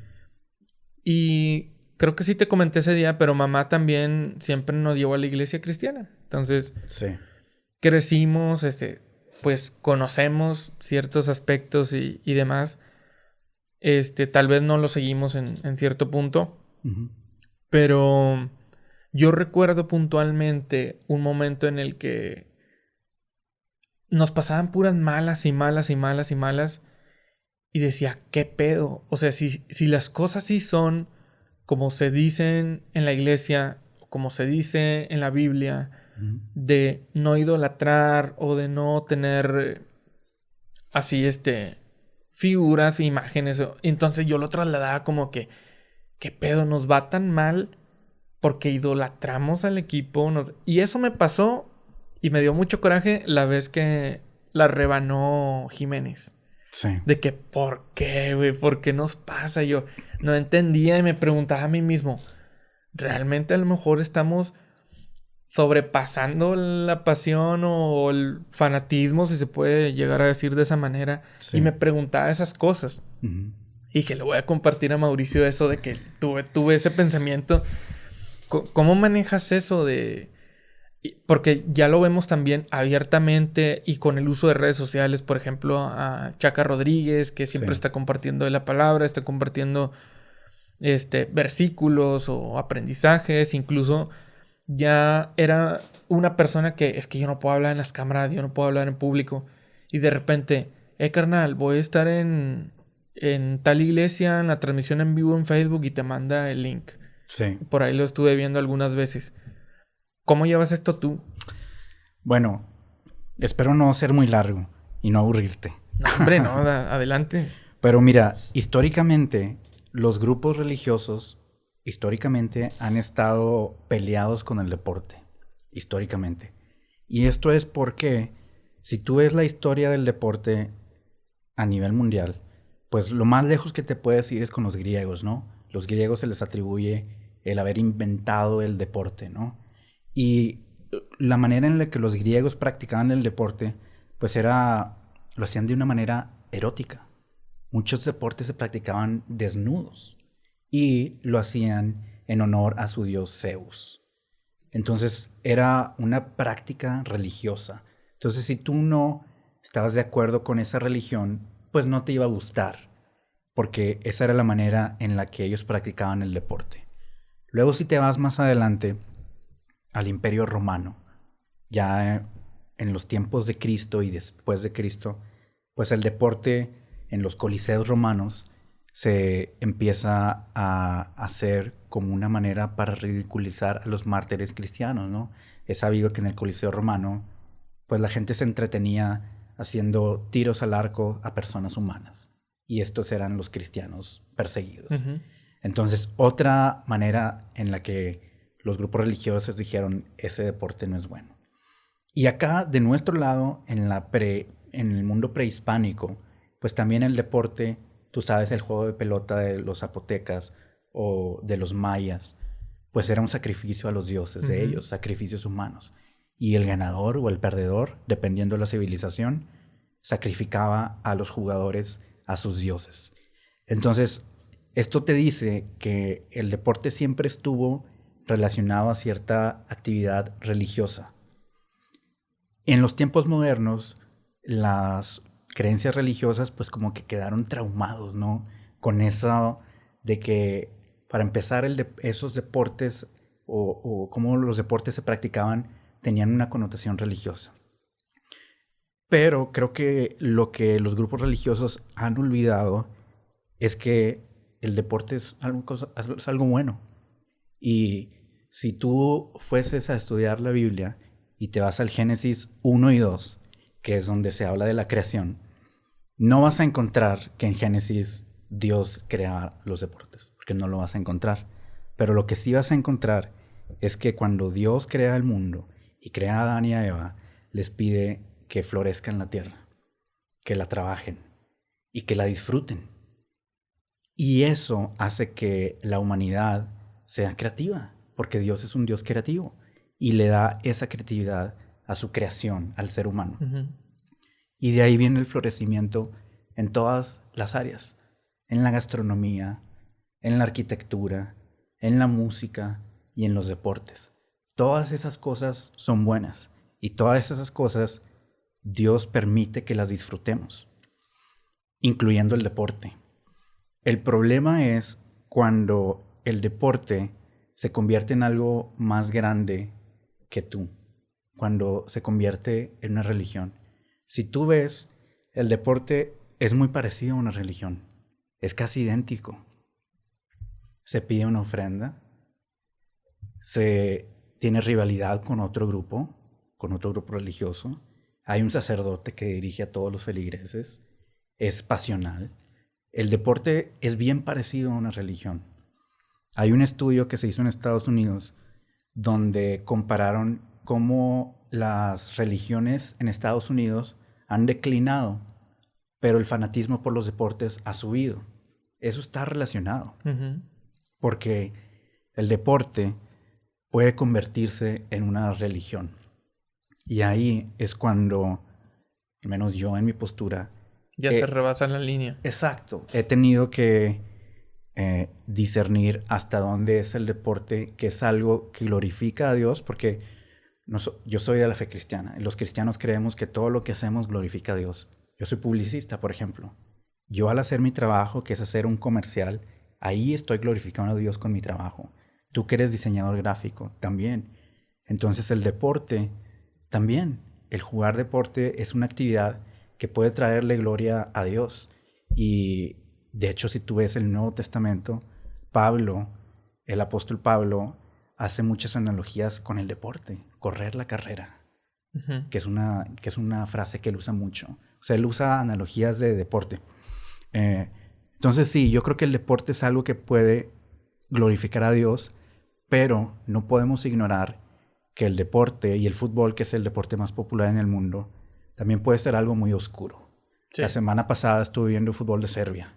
Y creo que sí te comenté ese día, pero mamá también siempre nos llevó a la iglesia cristiana. Entonces, Sí, crecimos, pues conocemos ciertos aspectos y demás. Tal vez no lo seguimos en cierto punto, ujú. pero yo recuerdo puntualmente un momento en el que nos pasaban puras malas y malas y malas y malas. Y decía, ¿qué pedo? O sea, si las cosas sí son como se dicen en la iglesia, como se dice en la Biblia, Ujú. de no idolatrar o de no tener así, figuras, imágenes. Entonces yo lo trasladaba como que, ¿qué pedo? Nos va tan mal porque idolatramos al equipo. Y eso me pasó y me dio mucho coraje la vez que la rebanó Jiménez. Sí, De que, ¿por qué, güey? ¿Por qué nos pasa? Yo no entendía y me preguntaba a mí mismo, ¿realmente a lo mejor estamos sobrepasando la pasión o el fanatismo, si se puede llegar a decir de esa manera? Y sí. me preguntaba esas cosas. Ujú. Y que le voy a compartir a Mauricio eso de que tuve ese pensamiento. ¿Cómo manejas eso de...? Porque ya lo vemos también abiertamente y con el uso de redes sociales, por ejemplo, a Chaca Rodríguez, que siempre Sí. está compartiendo de la palabra, está compartiendo versículos o aprendizajes, incluso ya era una persona que es que yo no puedo hablar en las cámaras, yo no puedo hablar en público, y de repente, carnal, voy a estar en tal iglesia, en la transmisión en vivo en Facebook y te manda el link. Sí. Por ahí lo estuve viendo algunas veces. ¿Cómo llevas esto tú? Bueno, espero no ser muy largo y no aburrirte. No, hombre, no, adelante. Pero mira, históricamente los grupos religiosos históricamente han estado peleados con el deporte. Históricamente. Y esto es porque si tú ves la historia del deporte a nivel mundial, pues lo más lejos que te puedes ir es con los griegos, ¿no? Los griegos se les atribuye el haber inventado el deporte, ¿no? Y la manera en la que los griegos practicaban el deporte, pues lo hacían de una manera erótica. Muchos deportes se practicaban desnudos y lo hacían en honor a su dios Zeus. Entonces era una práctica religiosa. Entonces si tú no estabas de acuerdo con esa religión, pues no te iba a gustar, porque esa era la manera en la que ellos practicaban el deporte. Luego, si te vas más adelante al Imperio Romano, ya en los tiempos de Cristo y después de Cristo, pues el deporte en los coliseos romanos se empieza a hacer como una manera para ridiculizar a los mártires cristianos, ¿no? Es sabido que en el Coliseo Romano, pues la gente se entretenía haciendo tiros al arco a personas humanas. Y estos eran los cristianos perseguidos. Ujú. Entonces, otra manera en la que los grupos religiosos dijeron, ese deporte no es bueno. Y acá, de nuestro lado, en el mundo prehispánico, pues también el deporte, tú sabes, el juego de pelota de los zapotecas o de los mayas, pues era un sacrificio a los dioses de ellos, sacrificios humanos. Y el ganador o el perdedor, dependiendo de la civilización, sacrificaba a los jugadores a sus dioses. Entonces, esto te dice que el deporte siempre estuvo relacionado a cierta actividad religiosa. En los tiempos modernos, las creencias religiosas pues como que quedaron traumados, ¿no? Con eso de que, para empezar, esos deportes o cómo los deportes se practicaban tenían una connotación religiosa. Pero creo que lo que los grupos religiosos han olvidado es que el deporte es algo bueno. Y si tú fueses a estudiar la Biblia y te vas al Génesis 1 y 2, que es donde se habla de la creación, no vas a encontrar que en Génesis Dios crea los deportes, porque no lo vas a encontrar. Pero lo que sí vas a encontrar es que cuando Dios crea el mundo y crea a Adán y a Eva, les pide que florezca en la tierra, que la trabajen y que la disfruten. Y eso hace que la humanidad sea creativa, porque Dios es un Dios creativo y le da esa creatividad a su creación, al ser humano. Ujú. Y de ahí viene el florecimiento en todas las áreas, en la gastronomía, en la arquitectura, en la música y en los deportes. Todas esas cosas son buenas y todas esas cosas Dios permite que las disfrutemos, incluyendo el deporte. El problema es cuando el deporte se convierte en algo más grande que tú, cuando se convierte en una religión. Si tú ves, el deporte es muy parecido a una religión, es casi idéntico. Se pide una ofrenda, se tiene rivalidad con otro grupo religioso, hay un sacerdote que dirige a todos los feligreses, es pasional. El deporte es bien parecido a una religión. Hay un estudio que se hizo en Estados Unidos donde compararon cómo las religiones en Estados Unidos han declinado, pero el fanatismo por los deportes ha subido. Eso está relacionado, Ujú. porque el deporte puede convertirse en una religión. Y ahí es cuando, al menos yo en mi postura, Ya se rebasa la línea. exacto, he tenido que discernir hasta dónde es el deporte que es algo que glorifica a Dios, porque yo soy de la fe cristiana. Los cristianos creemos que todo lo que hacemos glorifica a Dios. Yo soy publicista, por ejemplo. Yo, al hacer mi trabajo, que es hacer un comercial, ahí estoy glorificando a Dios con mi trabajo. Tú, que eres diseñador gráfico, también. Entonces el deporte, también. El jugar deporte es una actividad que puede traerle gloria a Dios. Y de hecho, si tú ves el Nuevo Testamento, Pablo, el apóstol Pablo, hace muchas analogías con el deporte, correr la carrera, Ujú. que es una frase que él usa mucho. O sea, él usa analogías de deporte. Entonces sí, yo creo que el deporte es algo que puede glorificar a Dios, pero no podemos ignorar que el deporte y el fútbol, que es el deporte más popular en el mundo, también puede ser algo muy oscuro. Sí. La semana pasada estuve viendo fútbol de Serbia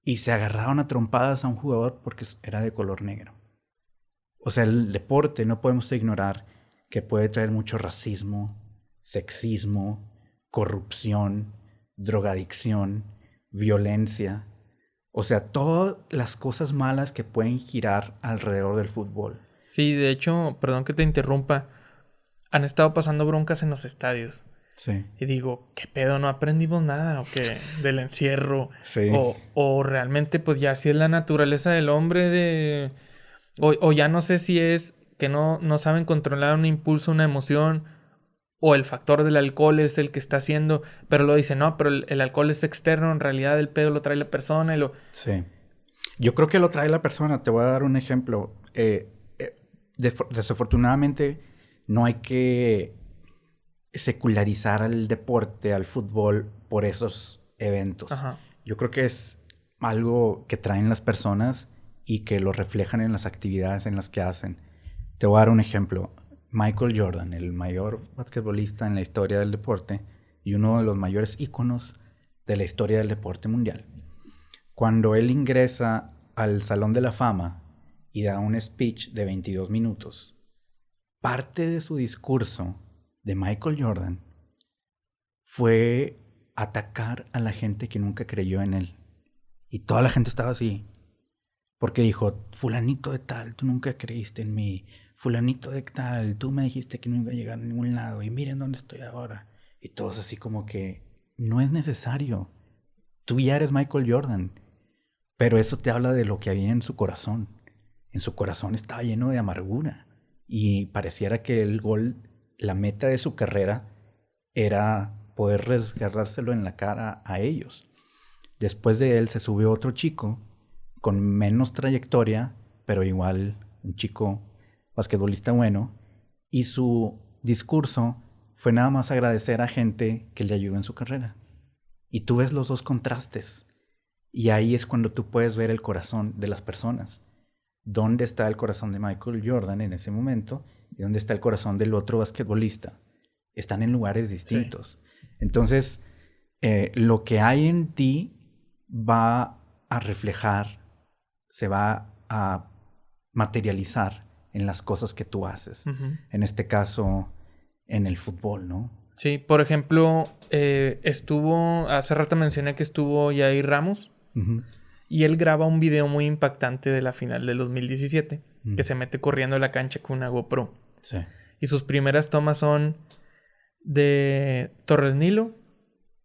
y se agarraron a trompadas a un jugador porque era de color negro. O sea, el deporte no podemos ignorar que puede traer mucho racismo, sexismo, corrupción, drogadicción, violencia. O sea, todas las cosas malas que pueden girar alrededor del fútbol. Sí, de hecho, perdón que te interrumpa, han estado pasando broncas en los estadios. Sí. Y digo, ¿qué pedo? ¿No aprendimos nada o qué? Del encierro. Sí. O realmente, pues ya sí es la naturaleza del hombre de... O ya no sé si es que no saben controlar un impulso, una emoción, o el factor del alcohol es el que está haciendo, pero lo dice, no, pero el alcohol es externo, en realidad el pedo lo trae la persona y lo... Sí. Yo creo que lo trae la persona. Te voy a dar un ejemplo. Desafortunadamente, no hay que secularizar al deporte, al fútbol, por esos eventos. Ajá. Yo creo que es algo que traen las personas y que lo reflejan en las actividades en las que hacen. Te voy a dar un ejemplo. Michael Jordan, el mayor basquetbolista en la historia del deporte y uno de los mayores íconos de la historia del deporte mundial. Cuando él ingresa al Salón de la Fama y da un speech de 22 minutos, parte de su discurso de Michael Jordan fue atacar a la gente que nunca creyó en él. Y toda la gente estaba así. Porque dijo, fulanito de tal, tú nunca creíste en mí. Fulanito de tal, tú me dijiste que no iba a llegar a ningún lado. Y miren dónde estoy ahora. Y todos así como que, no es necesario. Tú ya eres Michael Jordan. Pero eso te habla de lo que había en su corazón. En su corazón estaba lleno de amargura. Y pareciera que el gol, la meta de su carrera, era poder resgarrárselo en la cara a ellos. Después de él se subió otro chico con menos trayectoria, pero igual un chico basquetbolista bueno, y su discurso fue nada más agradecer a gente que le ayudó en su carrera. Y tú ves los dos contrastes, y ahí es cuando tú puedes ver el corazón de las personas. ¿Dónde está el corazón de Michael Jordan en ese momento? ¿Y dónde está el corazón del otro basquetbolista? Están en lugares distintos. Sí. Entonces, lo que hay en ti va a reflejar, se va a materializar en las cosas que tú haces. Uh-huh. En este caso, en el fútbol, ¿no? Sí, por ejemplo, hace rato mencioné que estuvo Yair Ramos. Uh-huh. Y él graba un video muy impactante de la final del 2017, que se mete corriendo a la cancha con una GoPro. Sí. Y sus primeras tomas son de Torres Nilo,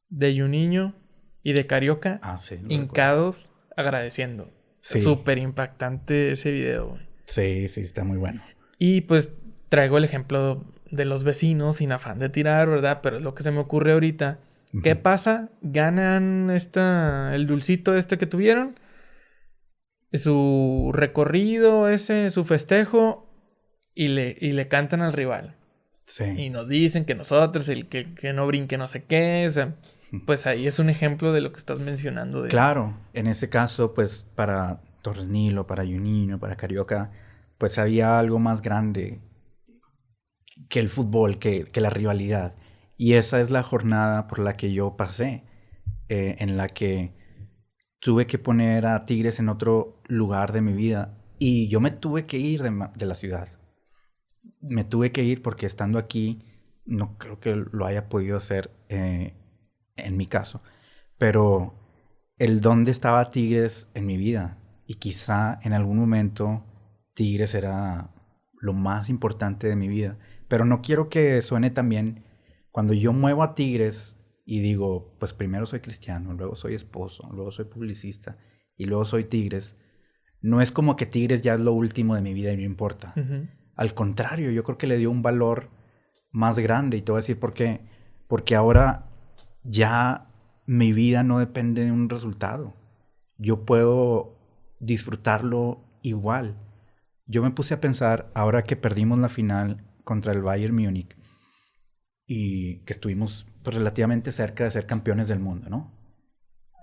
de Juninho y de Carioca, hincados agradeciendo. Sí. Súper impactante ese video. Sí, está muy bueno. Y pues traigo el ejemplo de los vecinos sin afán de tirar, ¿verdad? Pero es lo que se me ocurre ahorita. Uh-huh. ¿Qué pasa? Ganan el dulcito que tuvieron, su recorrido su festejo, y le cantan al rival. Sí. Y nos dicen que nosotros, que no brinque no sé qué, o sea, pues ahí es un ejemplo de lo que estás mencionando. Claro, en ese caso, pues para Torres Nilo, para Juninho, para Carioca, pues había algo más grande que el fútbol, que la rivalidad. Y esa es la jornada por la que yo pasé, en la que tuve que poner a Tigres en otro lugar de mi vida. Y yo me tuve que ir de la ciudad. Me tuve que ir porque estando aquí, no creo que lo haya podido hacer en mi caso. Pero el dónde estaba Tigres en mi vida. Y quizá en algún momento Tigres era lo más importante de mi vida. Pero no quiero que suene también... Cuando yo muevo a Tigres y digo, pues primero soy cristiano, luego soy esposo, luego soy publicista y luego soy Tigres, no es como que Tigres ya es lo último de mi vida y no importa. Uh-huh. Al contrario, yo creo que le dio un valor más grande, y te voy a decir por qué. Porque ahora ya mi vida no depende de un resultado. Yo puedo disfrutarlo igual. Yo me puse a pensar, ahora que perdimos la final contra el Bayern Múnich, y que estuvimos pues, relativamente cerca de ser campeones del mundo, ¿no?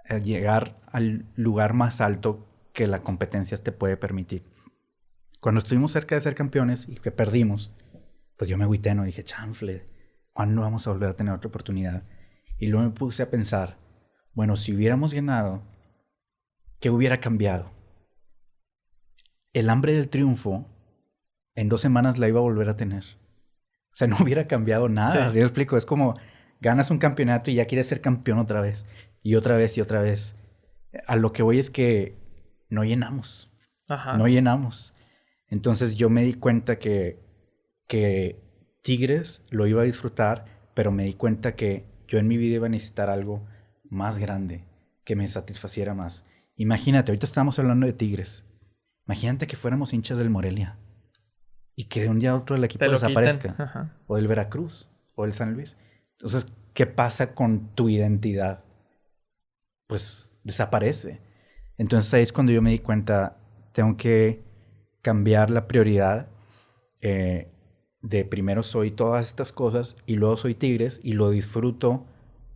El llegar al lugar más alto que la competencia te puede permitir. Cuando estuvimos cerca de ser campeones y que perdimos, pues yo me agüité, ¿no? Dije, chanfle, ¿cuándo vamos a volver a tener otra oportunidad? Y luego me puse a pensar, bueno, si hubiéramos ganado, ¿qué hubiera cambiado? El hambre del triunfo, en 2 semanas la iba a volver a tener. O sea, no hubiera cambiado nada. Sí. Así me explico. Es como ganas un campeonato y ya quieres ser campeón otra vez. Y otra vez y otra vez. A lo que voy es que no llenamos. Ajá. No llenamos. Entonces yo me di cuenta que Tigres lo iba a disfrutar, pero me di cuenta que yo en mi vida iba a necesitar algo más grande, que me satisfaciera más. Imagínate, ahorita estamos hablando de Tigres. Imagínate que fuéramos hinchas del Morelia y que de un día a otro el equipo desaparezca. O del Veracruz, o del San Luis. Entonces, ¿qué pasa con tu identidad? Pues desaparece. Entonces ahí es cuando yo me di cuenta, tengo que cambiar la prioridad de primero soy todas estas cosas y luego soy Tigres y lo disfruto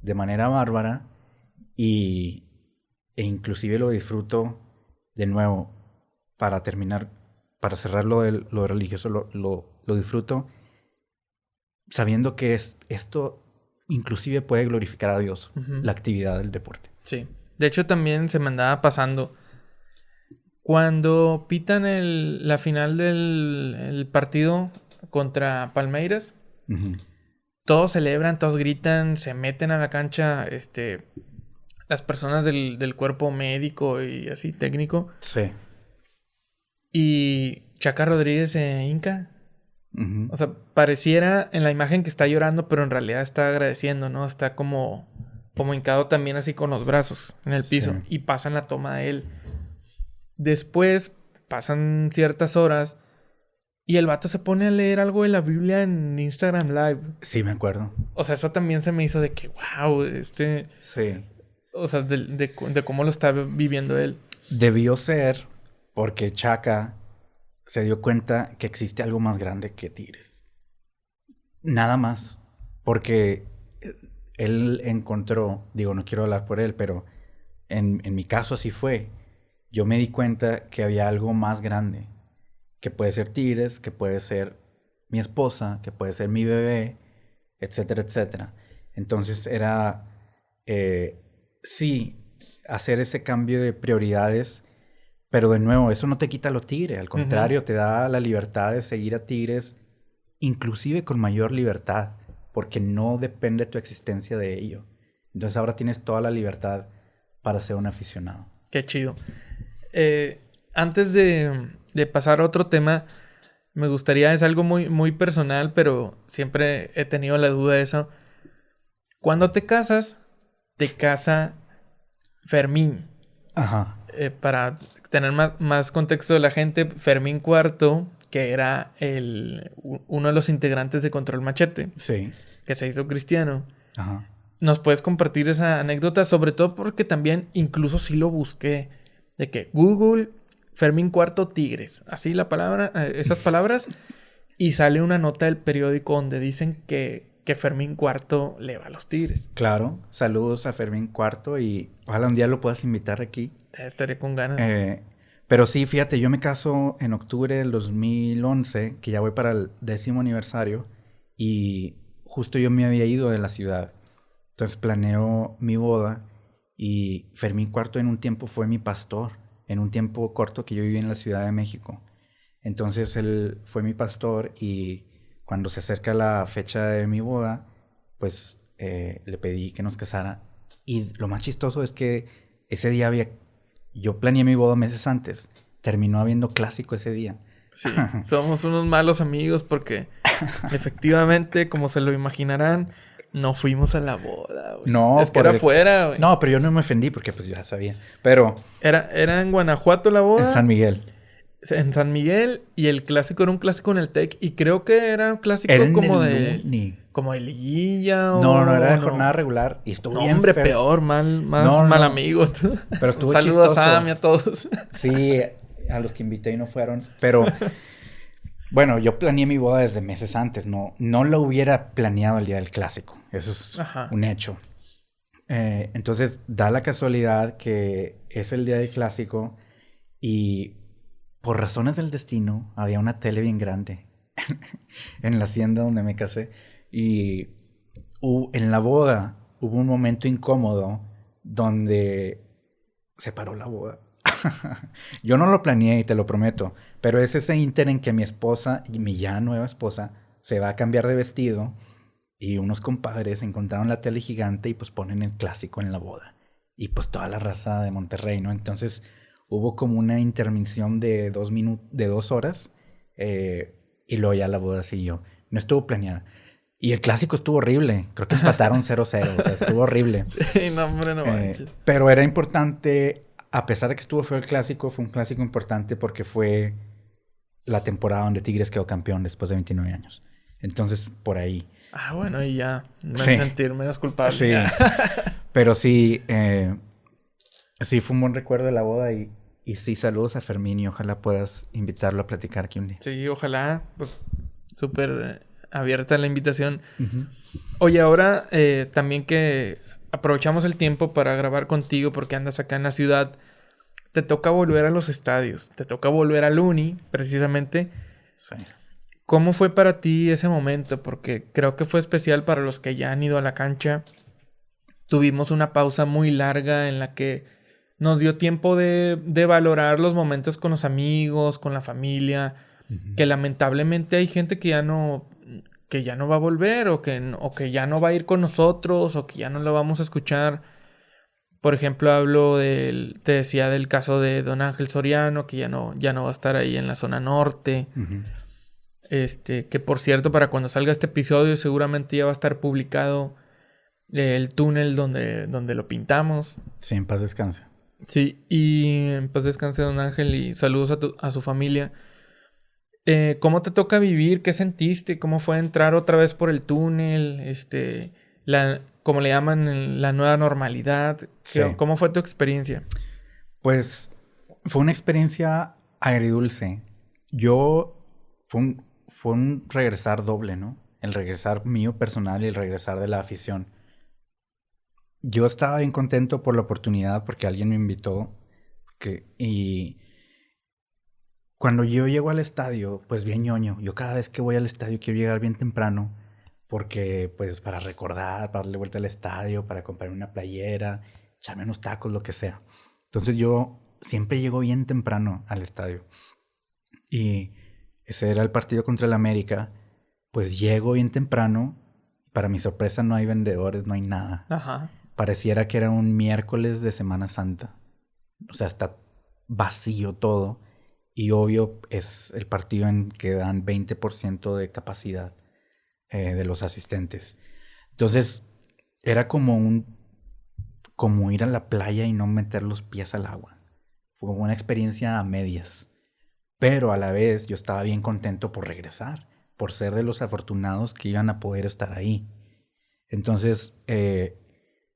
de manera bárbara e inclusive lo disfruto de nuevo para terminar, para cerrar lo religioso, lo disfruto sabiendo que esto inclusive puede glorificar a Dios, la actividad del deporte. Sí. De hecho, también se me andaba pasando. Cuando pitan la final del partido contra Palmeiras, todos celebran, todos gritan, se meten a la cancha, las personas del cuerpo médico y así, técnico. Sí. Y Chaca Rodríguez se hinca. O sea, pareciera en la imagen que está llorando, pero en realidad está agradeciendo, ¿no? Está como hincado también así con los brazos en el piso. Sí. Y pasan la toma de él. Después pasan ciertas horas y el vato se pone a leer algo de la Biblia en Instagram Live. Sí, me acuerdo. O sea, eso también se me hizo de que, wow, Sí. O sea, de cómo lo está viviendo él. Debió ser porque Chaca se dio cuenta que existe algo más grande que Tigres. Nada más. Porque él encontró, digo, no quiero hablar por él, pero en mi caso así fue. Yo me di cuenta que había algo más grande. Que puede ser Tigres, que puede ser mi esposa, que puede ser mi bebé, etcétera, etcétera. Entonces era, sí, hacer ese cambio de prioridades. Pero de nuevo, eso no te quita lo Tigre. Al contrario, te da la libertad de seguir a Tigres, inclusive con mayor libertad, porque no depende tu existencia de ello. Entonces ahora tienes toda la libertad para ser un aficionado. Qué chido. Antes de pasar a otro tema, me gustaría, es algo muy, muy personal, pero siempre he tenido la duda de eso. Cuando te casas, te casa Fermín. Ajá. Para tener más contexto de la gente, Fermín IV, que era uno de los integrantes de Control Machete. Sí. Que se hizo cristiano. Ajá. ¿Nos puedes compartir esa anécdota? Sobre todo porque también incluso sí lo busqué. De que Google, Fermín IV Tigres. Así la palabra, esas palabras. Y sale una nota del periódico donde dicen que Fermín IV le va a los Tigres. Claro. Saludos a Fermín IV y ojalá un día lo puedas invitar aquí. Estaré con ganas. Pero sí, fíjate, yo me caso en octubre del 2011, que ya voy para el 10º aniversario. Y justo yo me había ido de la ciudad. Entonces planeo mi boda. Y Fermín IV en un tiempo fue mi pastor. En un tiempo corto que yo viví en la Ciudad de México. Entonces él fue mi pastor y cuando se acerca la fecha de mi boda, pues le pedí que nos casara. Y lo más chistoso es que ese día yo planeé mi boda meses antes. Terminó habiendo clásico ese día. Sí, somos unos malos amigos porque efectivamente, como se lo imaginarán, no fuimos a la boda, güey. No, es que era afuera, güey. No, pero yo no me ofendí porque pues ya sabía. Pero era en Guanajuato la boda. En San Miguel. En San Miguel y el clásico era un clásico en el TEC y creo que era un clásico como de liguilla o... No, era de jornada regular y estuvo bien hombre, peor, mal amigo. Pero estuvo Saludos a Sam y a todos. Sí, a los que invité y no fueron, pero... Bueno, yo planeé mi boda desde meses antes. No lo hubiera planeado el día del clásico. Eso es un hecho. Entonces, da la casualidad que es el día del clásico y por razones del destino había una tele bien grande en la hacienda donde me casé. Y en la boda hubo un momento incómodo donde se paró la boda. Yo no lo planeé y te lo prometo, pero es ese ínter en que mi esposa, mi ya nueva esposa, se va a cambiar de vestido y unos compadres encontraron la tele gigante y pues ponen el clásico en la boda y pues toda la raza de Monterrey, ¿no? Entonces hubo como una intermisión de 2 horas y luego ya la boda siguió. No estuvo planeada. Y el clásico estuvo horrible. Creo que empataron 0-0. O sea, estuvo horrible. Sí, no, hombre, no manches. Pero era importante, a pesar de que estuvo feo el clásico, fue un clásico importante porque fue la temporada donde Tigres quedó campeón después de 29 años. Entonces, por ahí. Ah, bueno, y ya me Sí. sentir menos culpable. Sí. Pero sí, sí fue un buen recuerdo de la boda y sí, saludos a Fermín y ojalá puedas invitarlo a platicar aquí un día. Sí, ojalá, pues, súper abierta la invitación. Ujú. Oye, ahora también que aprovechamos el tiempo para grabar contigo porque andas acá en la ciudad, te toca volver a los estadios, te toca volver al Uni, precisamente. Sí. ¿Cómo fue para ti ese momento? Porque creo que fue especial para los que ya han ido a la cancha. Tuvimos una pausa muy larga en la que nos dio tiempo de valorar los momentos con los amigos, con la familia, Ujú. que lamentablemente hay gente que ya no va a volver o que ya no va a ir con nosotros o que ya no lo vamos a escuchar. Por ejemplo, te decía del caso de Don Ángel Soriano, que ya no va a estar ahí en la zona norte. Ujú. Que por cierto, para cuando salga este episodio seguramente ya va a estar publicado el túnel donde lo pintamos. Sí, en paz descanse. Sí, y pues descanse Don Ángel y saludos a su familia. ¿Cómo te toca vivir? ¿Qué sentiste? ¿Cómo fue entrar otra vez por el túnel? Como le llaman, la nueva normalidad. Sí. ¿Cómo fue tu experiencia? Pues fue una experiencia agridulce. Fue un regresar doble, ¿no? El regresar mío personal y el regresar de la afición. Yo estaba bien contento por la oportunidad porque alguien me invitó. Y cuando yo llego al estadio, pues bien ñoño. Yo cada vez que voy al estadio quiero llegar bien temprano. Porque pues para recordar, para darle vuelta al estadio, para comprar una playera, echarme unos tacos, lo que sea. Entonces yo siempre llego bien temprano al estadio. Y ese era el partido contra el América. Pues llego bien temprano. Para mi sorpresa no hay vendedores, no hay nada. Ajá. Pareciera que era un miércoles de Semana Santa. O sea, está vacío todo. Y obvio es el partido en que dan 20% de capacidad de los asistentes. Entonces, era como ir a la playa y no meter los pies al agua. Fue como una experiencia a medias. Pero a la vez yo estaba bien contento por regresar, por ser de los afortunados que iban a poder estar ahí. Entonces,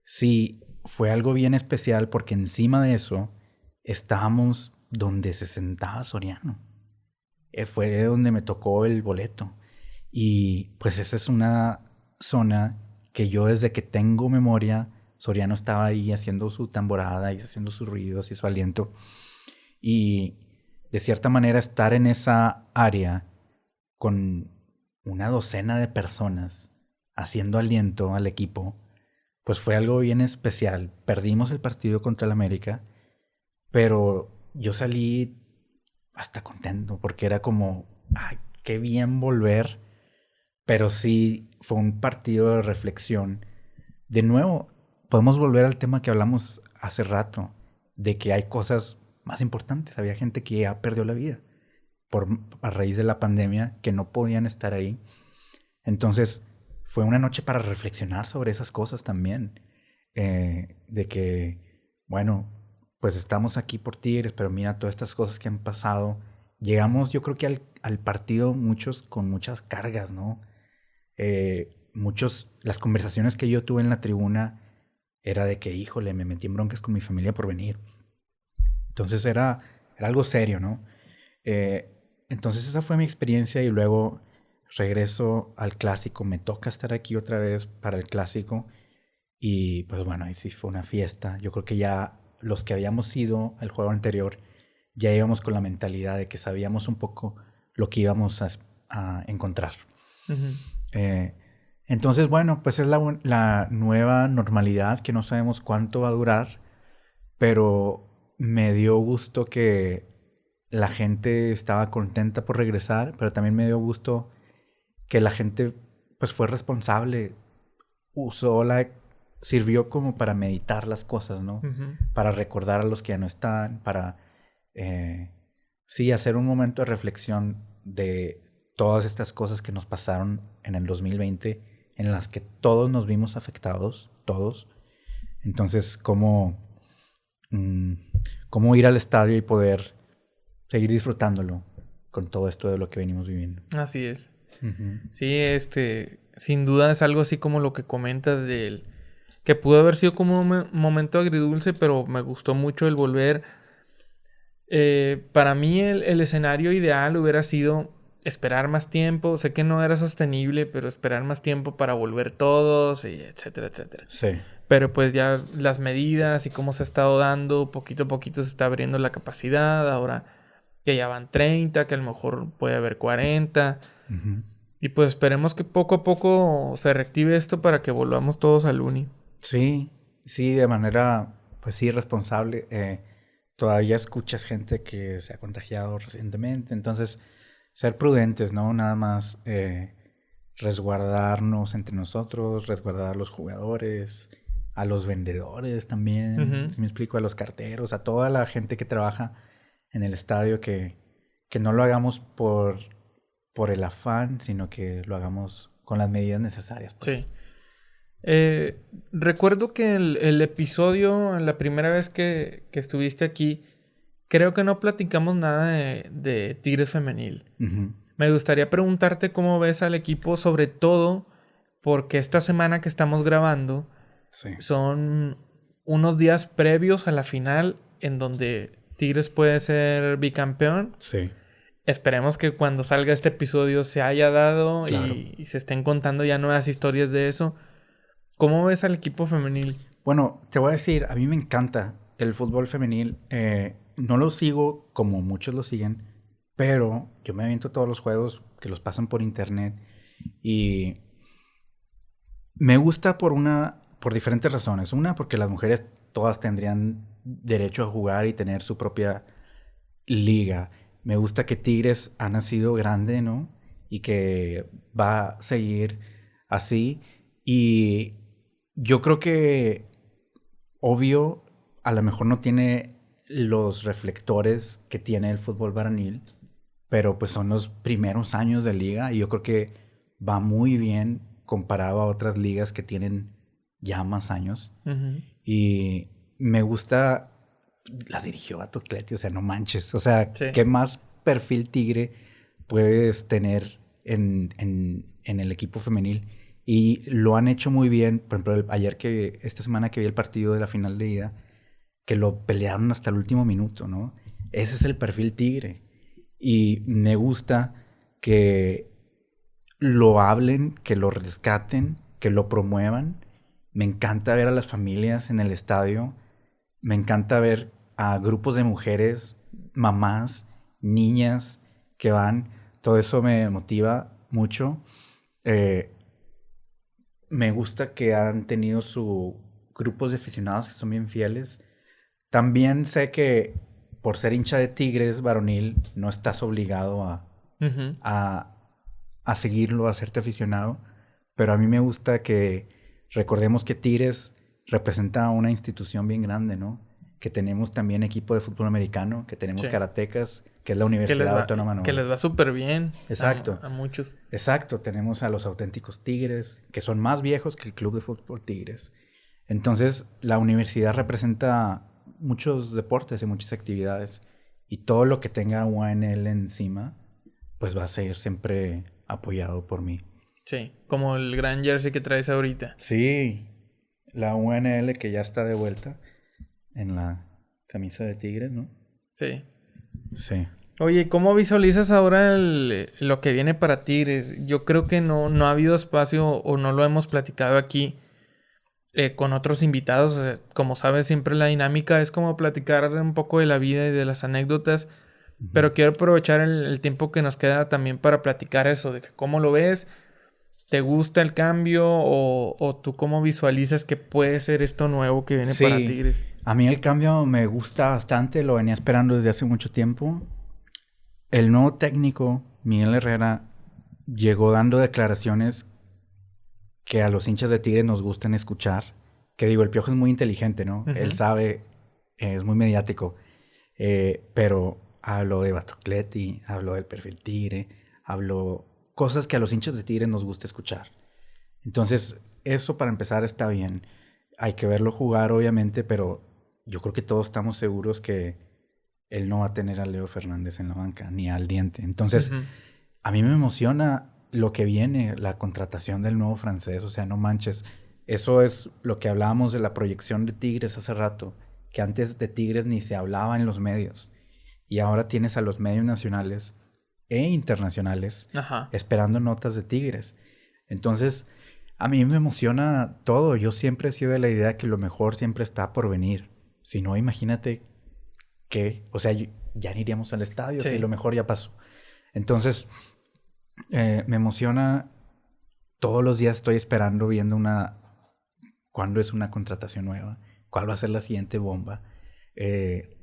sí, fue algo bien especial porque encima de eso estábamos donde se sentaba Soriano. Fue donde me tocó el boleto. Y pues esa es una zona que yo desde que tengo memoria, Soriano estaba ahí haciendo su tamborada y haciendo sus ruidos y su aliento. Y de cierta manera estar en esa área con una docena de personas haciendo aliento al equipo, pues fue algo bien especial. Perdimos el partido contra el América, pero yo salí hasta contento porque era como, ay, qué bien volver. Pero sí fue un partido de reflexión. De nuevo, podemos volver al tema que hablamos hace rato, de que hay cosas más importantes. Había gente que ya perdió la vida a raíz de la pandemia, que no podían estar ahí. Entonces, fue una noche para reflexionar sobre esas cosas también. De que, bueno, pues estamos aquí por Tigres, pero mira todas estas cosas que han pasado. Llegamos, yo creo que al partido muchos con muchas cargas, ¿no? Las conversaciones que yo tuve en la tribuna era de que, híjole, me metí en broncas con mi familia por venir. Entonces era algo serio, ¿no? Entonces esa fue mi experiencia y luego regreso al clásico. Me toca estar aquí otra vez para el clásico y pues bueno, ahí sí fue una fiesta. Yo creo que ya los que habíamos ido al juego anterior ya íbamos con la mentalidad de que sabíamos un poco lo que íbamos a encontrar. Uh-huh. Entonces, bueno, pues es la nueva normalidad que no sabemos cuánto va a durar, pero me dio gusto que la gente estaba contenta por regresar, pero también me dio gusto que la gente pues fue responsable, sirvió como para meditar las cosas, ¿no? Uh-huh. Para recordar a los que ya no están, para sí, hacer un momento de reflexión de todas estas cosas que nos pasaron en el 2020 en las que todos nos vimos afectados, todos. Entonces, ¿cómo ir al estadio y poder seguir disfrutándolo con todo esto de lo que venimos viviendo? Así es. Uh-huh. Sí, sin duda es algo así como lo que comentas del que pudo haber sido como un momento agridulce, pero me gustó mucho el volver. Para mí el escenario ideal hubiera sido esperar más tiempo. Sé que no era sostenible, pero esperar más tiempo para volver todos, y etcétera, etcétera. Sí. Pero pues ya las medidas y cómo se ha estado dando, poquito a poquito se está abriendo la capacidad. Ahora que ya van 30, que a lo mejor puede haber 40. Uh-huh. Y pues esperemos que poco a poco se reactive esto para que volvamos todos al uni. Sí, de manera, pues sí, responsable. Todavía escuchas gente que se ha contagiado recientemente, entonces ser prudentes, ¿no? Nada más resguardarnos entre nosotros, resguardar a los jugadores, a los vendedores también, Uh-huh. si me explico, a los carteros, a toda la gente que trabaja en el estadio, que no lo hagamos por el afán, sino que lo hagamos con las medidas necesarias. Pues. Sí. Recuerdo que el episodio, la primera vez que estuviste aquí, creo que no platicamos nada de Tigres Femenil. Uh-huh. Me gustaría preguntarte cómo ves al equipo, sobre todo porque esta semana que estamos grabando son unos días previos a la final en donde Tigres puede ser bicampeón. Sí. Esperemos que cuando salga este episodio se haya dado, claro, y se estén contando ya nuevas historias de eso. ¿Cómo ves al equipo femenil? Bueno, te voy a decir, a mí me encanta el fútbol femenil. No lo sigo como muchos lo siguen, pero yo me aviento todos los juegos que los pasan por internet y me gusta por diferentes razones. Una, porque las mujeres todas tendrían derecho a jugar y tener su propia liga. Me gusta que Tigres ha nacido grande, ¿no? Y que va a seguir así. Y yo creo que, obvio, a lo mejor no tiene los reflectores que tiene el fútbol varonil, pero pues son los primeros años de liga y yo creo que va muy bien comparado a otras ligas que tienen ya más años. Uh-huh. Y me gusta, las dirigió a Tocleti, o sea, no manches. O sea, sí. ¿Qué más perfil tigre puedes tener en el equipo femenil? Y lo han hecho muy bien. Por ejemplo, esta semana que vi el partido de la final de ida, que lo pelearon hasta el último minuto, ¿no? Ese es el perfil tigre. Y me gusta que lo hablen, que lo rescaten, que lo promuevan. Me encanta ver a las familias en el estadio. Me encanta ver a grupos de mujeres, mamás, niñas que van. Todo eso me motiva mucho. Me gusta que han tenido sus grupos de aficionados que son bien fieles. También sé que por ser hincha de Tigres varonil no estás obligado uh-huh. a seguirlo, a hacerte aficionado. Pero a mí me gusta que recordemos que Tigres representa una institución bien grande, ¿no? Que tenemos también equipo de fútbol americano, que tenemos karatecas, que es la Universidad Autónoma. Que les va súper bien. Exacto. A muchos. Exacto. Tenemos a los auténticos Tigres, que son más viejos que el Club de Fútbol Tigres. Entonces, la universidad representa muchos deportes y muchas actividades. Y todo lo que tenga UANL encima, pues va a ser siempre apoyado por mí. Sí, como el gran jersey que traes ahorita. Sí, la UNL que ya está de vuelta en la camisa de Tigres, ¿no? Sí. Sí. Oye, ¿cómo visualizas ahora lo que viene para Tigres? Yo creo que no ha habido espacio o no lo hemos platicado aquí con otros invitados. O sea, como sabes, siempre la dinámica es como platicar un poco de la vida y de las anécdotas. Uh-huh. Pero quiero aprovechar el tiempo que nos queda también para platicar eso, de cómo lo ves. ¿Te gusta el cambio o tú cómo visualizas que puede ser esto nuevo que viene para Tigres? A mí el cambio me gusta bastante, lo venía esperando desde hace mucho tiempo. El nuevo técnico, Miguel Herrera, llegó dando declaraciones que a los hinchas de Tigres nos gustan escuchar. Que digo, el Piojo es muy inteligente, ¿no? Uh-huh. Él sabe, es muy mediático. Pero habló de Batocleti, habló del perfil Tigre, habló cosas que a los hinchas de Tigres nos gusta escuchar. Entonces, eso para empezar está bien. Hay que verlo jugar, obviamente, pero yo creo que todos estamos seguros que él no va a tener a Leo Fernández en la banca, ni al Diente. Entonces, a mí me emociona lo que viene, la contratación del nuevo francés. O sea, no manches. Eso es lo que hablábamos de la proyección de Tigres hace rato, que antes de Tigres ni se hablaba en los medios. Y ahora tienes a los medios nacionales e internacionales esperando notas de Tigres. Entonces, a mí me emociona todo. Yo siempre he sido de la idea que lo mejor siempre está por venir. Si no, imagínate que, o sea, ya ni iríamos al estadio, si lo mejor ya pasó. Entonces, me emociona. Todos los días estoy esperando, viendo cuándo es una contratación nueva, cuál va a ser la siguiente bomba.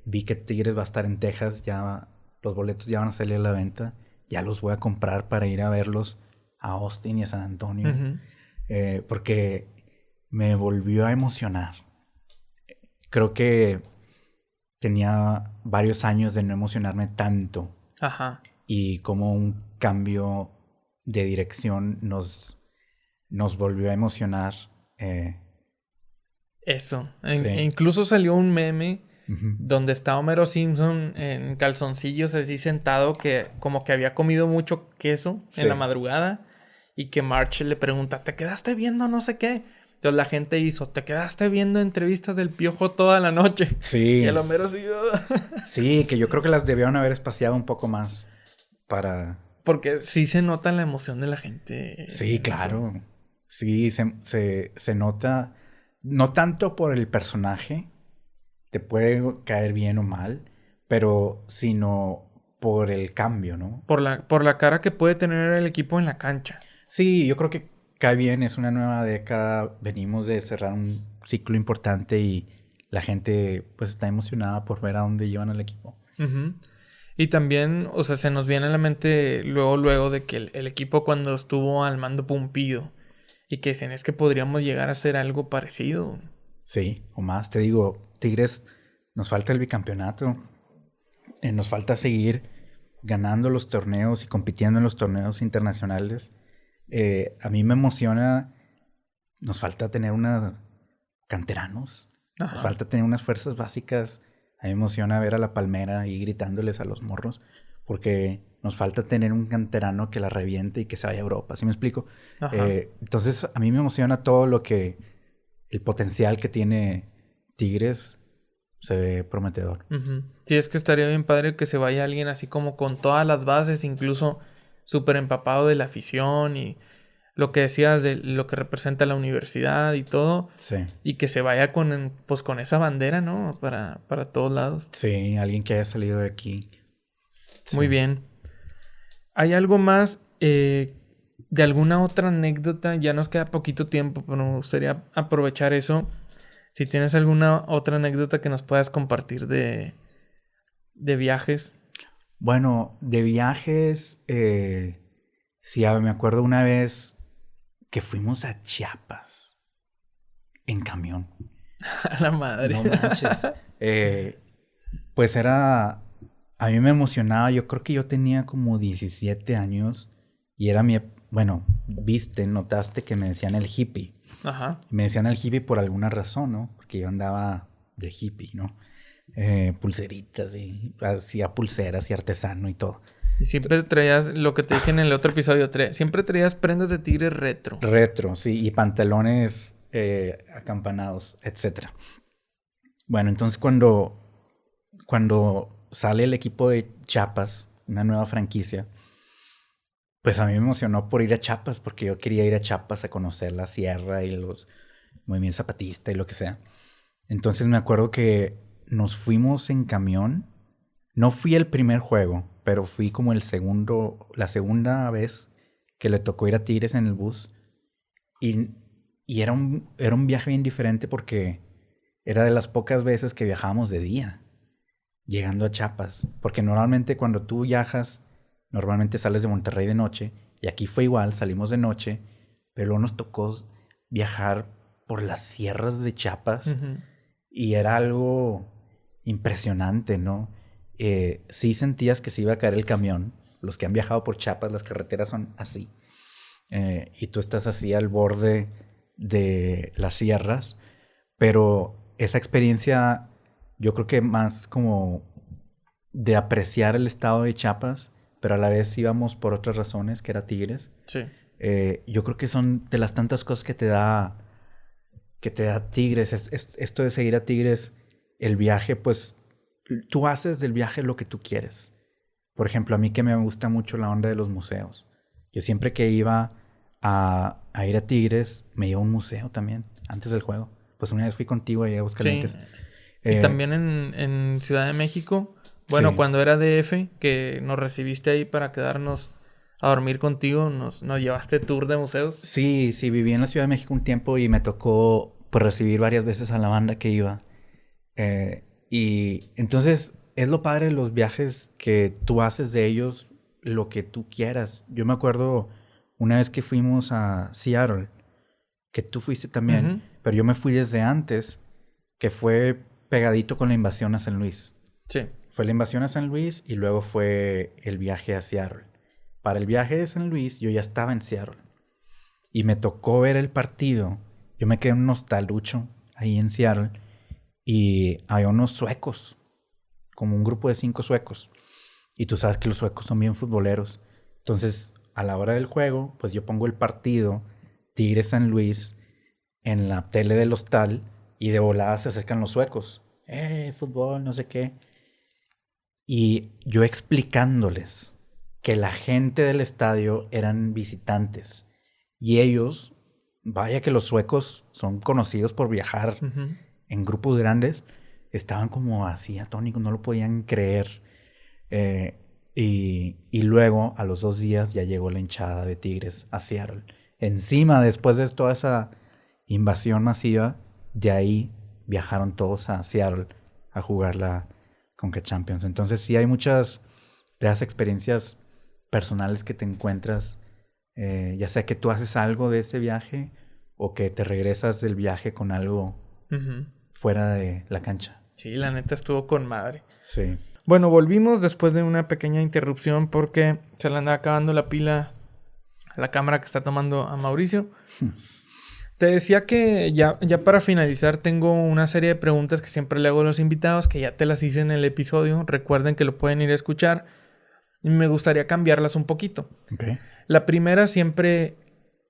Vi que Tigres va a estar en Texas, ya los boletos ya van a salir a la venta. Ya los voy a comprar para ir a verlos a Austin y a San Antonio. Porque me volvió a emocionar. Creo que tenía varios años de no emocionarme tanto. Y como un cambio de dirección nos volvió a emocionar. Eso. Incluso salió un meme donde está Homero Simpson en calzoncillos así sentado, que como que había comido mucho queso en la madrugada, y que Marge le pregunta, ¿te quedaste viendo no sé qué? Entonces la gente hizo, ¿te quedaste viendo entrevistas del Piojo toda la noche? Sí. Y el Homero sí. Sí, que yo creo que las debieron haber espaciado un poco más para... Porque sí se nota la emoción de la gente. Sí, claro. Eso. Sí, se nota. No tanto por el personaje, te puede caer bien o mal, pero sino por el cambio, ¿no? Por la cara que puede tener el equipo en la cancha. Sí, yo creo que cae bien, es una nueva década, venimos de cerrar un ciclo importante y la gente pues está emocionada por ver a dónde llevan al equipo. Y también, o sea, se nos viene a la mente luego de que el equipo cuando estuvo al mando Pumpido, y que decían, es que podríamos llegar a hacer algo parecido. Sí, o más. Te digo, Tigres, nos falta el bicampeonato. Nos falta seguir ganando los torneos y compitiendo en los torneos internacionales. A mí me emociona. Nos falta tener canteranos. Nos falta tener unas fuerzas básicas. A mí me emociona ver a la Palmera y gritándoles a los morros. Porque nos falta tener un canterano que la reviente y que se vaya a Europa. ¿Sí me explico? Entonces, a mí me emociona todo el potencial que tiene Tigres. Se ve prometedor. Sí, es que estaría bien padre que se vaya alguien así como con todas las bases, incluso súper empapado de la afición y lo que decías de lo que representa la universidad y todo. Sí. Y que se vaya con esa bandera, ¿no? Para todos lados. Sí, alguien que haya salido de aquí. Sí. Muy bien. ¿Hay algo más de alguna otra anécdota? Ya nos queda poquito tiempo, pero me gustaría aprovechar eso. Si tienes alguna otra anécdota que nos puedas compartir de viajes. Bueno, de viajes, sí, me acuerdo una vez que fuimos a Chiapas en camión. A la madre. No manches. Pues a mí me emocionaba. Yo creo que yo tenía como 17 años y era notaste que me decían el hippie. Me decían el hippie por alguna razón, ¿no? Porque yo andaba de hippie, ¿no? Pulseritas y hacía pulseras y artesano y todo. Y siempre traías, lo que te dije en el otro episodio, siempre traías prendas de tigre retro. Retro, sí, y pantalones acampanados, etc. Bueno, entonces cuando sale el equipo de Chiapas, una nueva franquicia, pues a mí me emocionó por ir a Chiapas, porque yo quería ir a Chiapas a conocer la sierra y los movimientos zapatistas y lo que sea. Entonces me acuerdo que nos fuimos en camión. No fui el primer juego, pero fui como la segunda vez que le tocó ir a Tigres en el bus. Y era un viaje bien diferente porque era de las pocas veces que viajábamos de día, llegando a Chiapas. Porque normalmente cuando tú viajas, normalmente sales de Monterrey de noche. Y aquí fue igual, salimos de noche. Pero luego nos tocó viajar por las sierras de Chiapas. Y era algo impresionante, ¿no? Sí sentías que se iba a caer el camión. Los que han viajado por Chiapas, las carreteras son así. y tú estás así al borde de las sierras, pero esa experiencia yo creo que más como de apreciar el estado de Chiapas, pero a la vez íbamos por otras razones, que era Tigres. Sí. Yo creo que son de las tantas cosas que te da Tigres. Esto de seguir a Tigres, el viaje, pues tú haces del viaje lo que tú quieres. Por ejemplo, a mí que me gusta mucho la onda de los museos. Yo siempre que iba a ir a Tigres, me iba a un museo también, antes del juego. Pues una vez fui contigo ahí a Aguascalientes. Sí. Y también en Ciudad de México, bueno, Sí. cuando era DF, que nos recibiste ahí para quedarnos a dormir contigo, nos llevaste tour de museos. Sí, viví en la Ciudad de México un tiempo y me tocó pues recibir varias veces a la banda que iba. Y entonces es lo padre de los viajes que tú haces de ellos lo que tú quieras. Yo me acuerdo una vez que fuimos a Seattle, que tú fuiste también, Ujú. pero yo me fui desde antes, que fue pegadito con la invasión a San Luis. Sí. Fue la invasión a San Luis y luego fue el viaje a Seattle. Para el viaje de San Luis yo ya estaba en Seattle y me tocó ver el partido. Yo me quedé un nostalucho ahí en Seattle y había unos suecos, como un grupo de 5 suecos. Y tú sabes que los suecos son bien futboleros. Entonces, a la hora del juego, pues yo pongo el partido Tigres San Luis en la tele del hostal y de volada se acercan los suecos. Fútbol, no sé qué. Y yo explicándoles que la gente del estadio eran visitantes. Y ellos, vaya que los suecos son conocidos por viajar Ujú. en grupos grandes, estaban como así atónicos, no lo podían creer. Y luego, a los 2 días, ya llegó la hinchada de Tigres a Seattle. Encima, después de toda esa invasión masiva, de ahí viajaron todos a Seattle a jugar la Conca Champions. Entonces sí hay muchas de esas experiencias personales que te encuentras, ya sea que tú haces algo de ese viaje o que te regresas del viaje con algo Ujú. fuera de la cancha. Sí, la neta estuvo con madre. Sí. Bueno, volvimos después de una pequeña interrupción porque se le anda acabando la pila a la cámara que está tomando a Mauricio. Te decía que ya para finalizar tengo una serie de preguntas que siempre le hago a los invitados, que ya te las hice en el episodio. Recuerden que lo pueden ir a escuchar. Y me gustaría cambiarlas un poquito. Okay. La primera siempre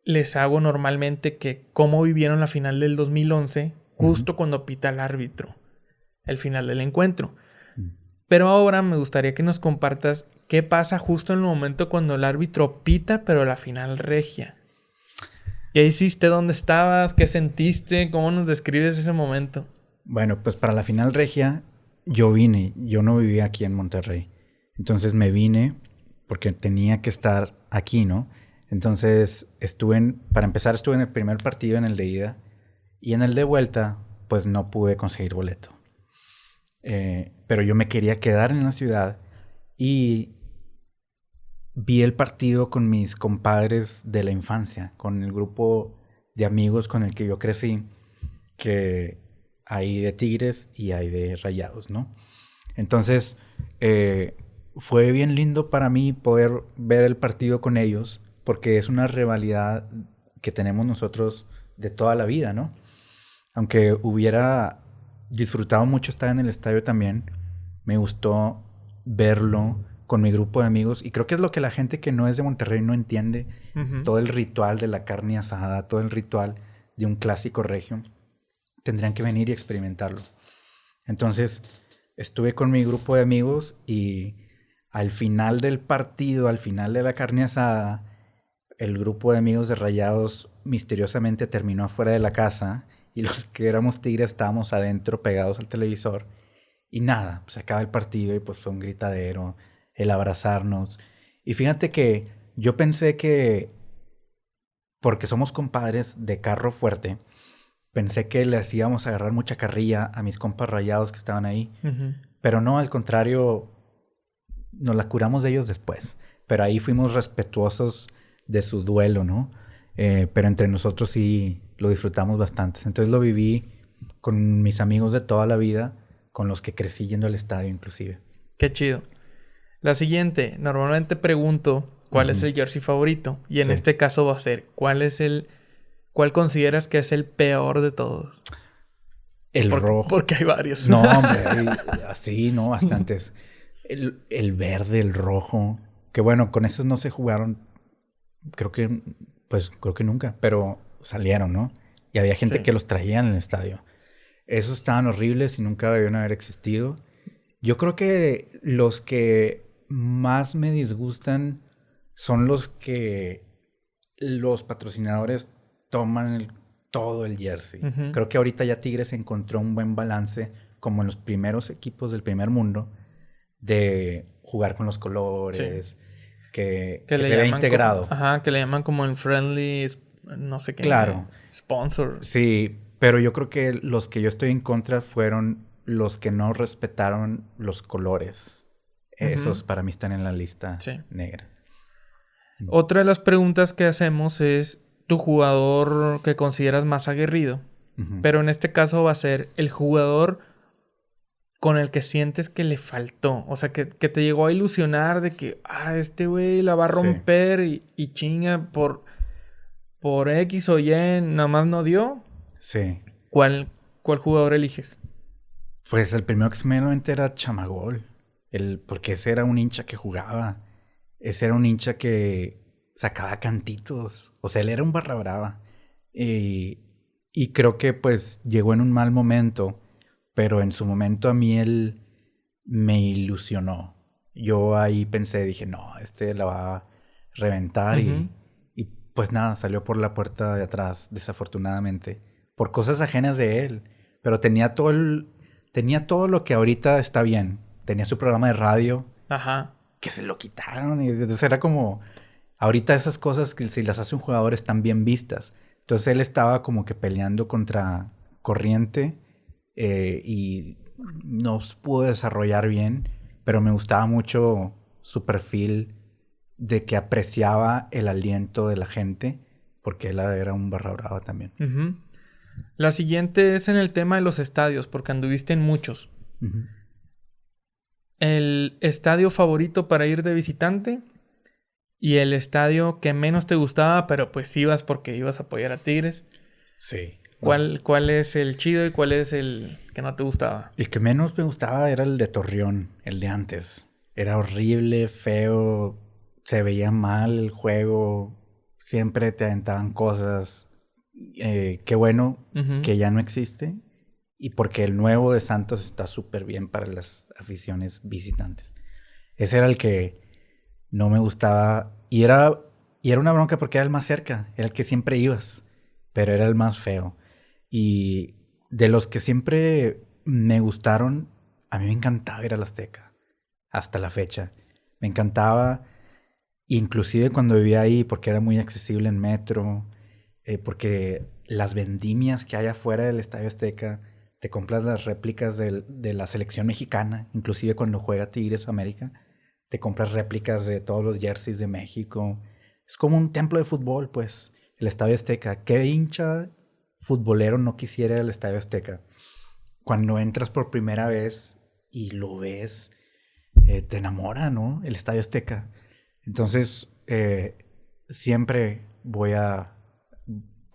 les hago normalmente que cómo vivieron la final del 2011, justo cuando pita el árbitro, el final del encuentro. Pero ahora me gustaría que nos compartas qué pasa justo en el momento cuando el árbitro pita, pero la final regia. ¿Qué hiciste? ¿Dónde estabas? ¿Qué sentiste? ¿Cómo nos describes ese momento? Bueno, pues para la final regia yo no vivía aquí en Monterrey. Entonces me vine porque tenía que estar aquí, ¿no? Entonces para empezar estuve en el primer partido, en el de ida, y en el de vuelta pues no pude conseguir boleto. Pero yo me quería quedar en la ciudad y vi el partido con mis compadres de la infancia, con el grupo de amigos con el que yo crecí, que hay de Tigres y hay de Rayados, ¿no? Entonces, fue bien lindo para mí poder ver el partido con ellos, porque es una rivalidad que tenemos nosotros de toda la vida, ¿no? Aunque hubiera disfrutado mucho estar en el estadio también, me gustó verlo con mi grupo de amigos, y creo que es lo que la gente que no es de Monterrey no entiende, todo el ritual de la carne asada, todo el ritual de un clásico regio. Tendrían que venir y experimentarlo. Entonces, estuve con mi grupo de amigos y al final del partido, al final de la carne asada, el grupo de amigos de Rayados misteriosamente terminó afuera de la casa y los que éramos Tigres estábamos adentro pegados al televisor. Y nada, pues acaba el partido y pues fue un gritadero, el abrazarnos. Y fíjate que yo pensé que, porque somos compadres de carro fuerte, pensé que les íbamos a agarrar mucha carrilla a mis compas Rayados que estaban ahí. Pero no, al contrario, nos la curamos de ellos después. Pero ahí fuimos respetuosos de su duelo, ¿no? Pero entre nosotros sí lo disfrutamos bastante. Entonces lo viví con mis amigos de toda la vida, con los que crecí yendo al estadio inclusive. Qué chido. La siguiente, normalmente pregunto ¿cuál es el jersey favorito? Y en Sí. este caso va a ser, ¿cuál consideras que es el peor de todos? El rojo. Porque hay varios. No, hombre, así, ¿no? Bastantes. El verde, el rojo. Que bueno, con esos no se jugaron, creo que nunca, pero salieron, ¿no? Y había gente Sí. que los traía en el estadio. Esos estaban horribles y nunca debieron haber existido. Yo creo que los que más me disgustan son los que los patrocinadores toman todo el jersey. Ujú. Creo que ahorita ya Tigres encontró un buen balance, como en los primeros equipos del primer mundo, de jugar con los colores, que le se vea llaman integrado. Ajá, que le llaman como el friendly, no sé qué. Claro. Sponsor. Sí, pero yo creo que los que yo estoy en contra fueron los que no respetaron los colores. Esos para mí están en la lista negra. Otra de las preguntas que hacemos es tu jugador que consideras más aguerrido. Pero en este caso va a ser el jugador con el que sientes que le faltó. O sea, que te llegó a ilusionar de que, este güey la va a romper y chinga por X o Y, nada más no dio. Sí. ¿Cuál jugador eliges? Pues el primero que se me vino a la mente era Chamagol. Porque ese era un hincha que jugaba. Ese era un hincha que sacaba cantitos. O sea, él era un barra brava. Y creo que pues llegó en un mal momento. Pero en su momento a mí él me ilusionó. Yo ahí pensé, dije, no, la va a reventar. Y pues nada, salió por la puerta de atrás, desafortunadamente. Por cosas ajenas de él. Pero tenía todo lo que ahorita está bien. Tenía su programa de radio. Ajá. Que se lo quitaron. Y entonces era como... Ahorita esas cosas que si las hace un jugador están bien vistas. Entonces él estaba como que peleando contra corriente. Y no se pudo desarrollar bien. Pero me gustaba mucho su perfil de que apreciaba el aliento de la gente. Porque él era un barra brava también. La siguiente es en el tema de los estadios. Porque anduviste en muchos. El estadio favorito para ir de visitante y el estadio que menos te gustaba, pero pues ibas porque ibas a apoyar a Tigres. Sí. ¿Cuál es el chido y cuál es el que no te gustaba? El que menos me gustaba era el de Torreón, el de antes. Era horrible, feo, se veía mal el juego, siempre te aventaban cosas. Qué bueno que ya no existe. Y porque el nuevo de Santos está súper bien para las aficiones visitantes. Ese era el que no me gustaba. Y era una bronca porque era el más cerca. Era el que siempre ibas. Pero era el más feo. Y de los que siempre me gustaron, a mí me encantaba ir al Azteca. Hasta la fecha. Me encantaba. Inclusive cuando vivía ahí, porque era muy accesible en metro. Porque las vendimias que hay afuera del Estadio Azteca... Te compras las réplicas de la selección mexicana, inclusive cuando juega Tigres o América. Te compras réplicas de todos los jerseys de México. Es como un templo de fútbol, pues, el Estadio Azteca. ¿Qué hincha futbolero no quisiera el Estadio Azteca? Cuando entras por primera vez y lo ves, te enamora, ¿no? El Estadio Azteca. Entonces, siempre voy a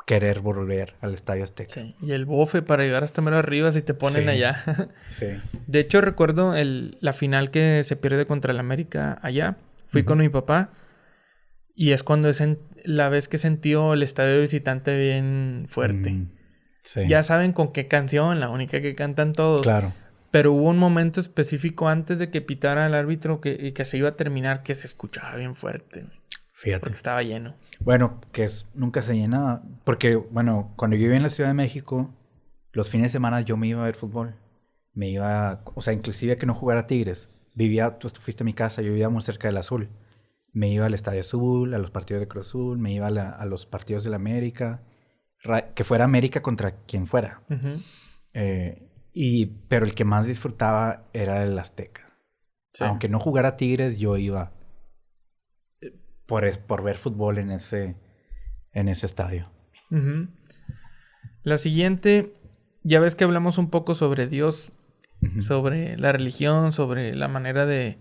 querer volver al Estadio Azteca. Sí. Y el bofe para llegar hasta mero arriba si te ponen allá. Sí. De hecho, recuerdo la final que se pierde contra el América allá. Fui con mi papá. Y es cuando la vez que sentió el estadio visitante bien fuerte. Sí. Ya saben con qué canción, la única que cantan todos. Claro. Pero hubo un momento específico antes de que pitara el árbitro y que se iba a terminar que se escuchaba bien fuerte. Fíjate. Porque estaba lleno. Bueno, nunca se llenaba. Porque, bueno, cuando yo vivía en la Ciudad de México, los fines de semana yo me iba a ver fútbol. Me iba, o sea, inclusive que no jugara Tigres. Tú fuiste a mi casa, yo vivía muy cerca del Azul. Me iba al Estadio Azul, a los partidos de Cruz Azul, me iba a los partidos del América. Que fuera América contra quien fuera. Pero el que más disfrutaba era el Azteca. Sí. Aunque no jugara Tigres, yo iba por ver fútbol en ese estadio. La siguiente, ya ves que hablamos un poco sobre Dios, sobre la religión, sobre la manera de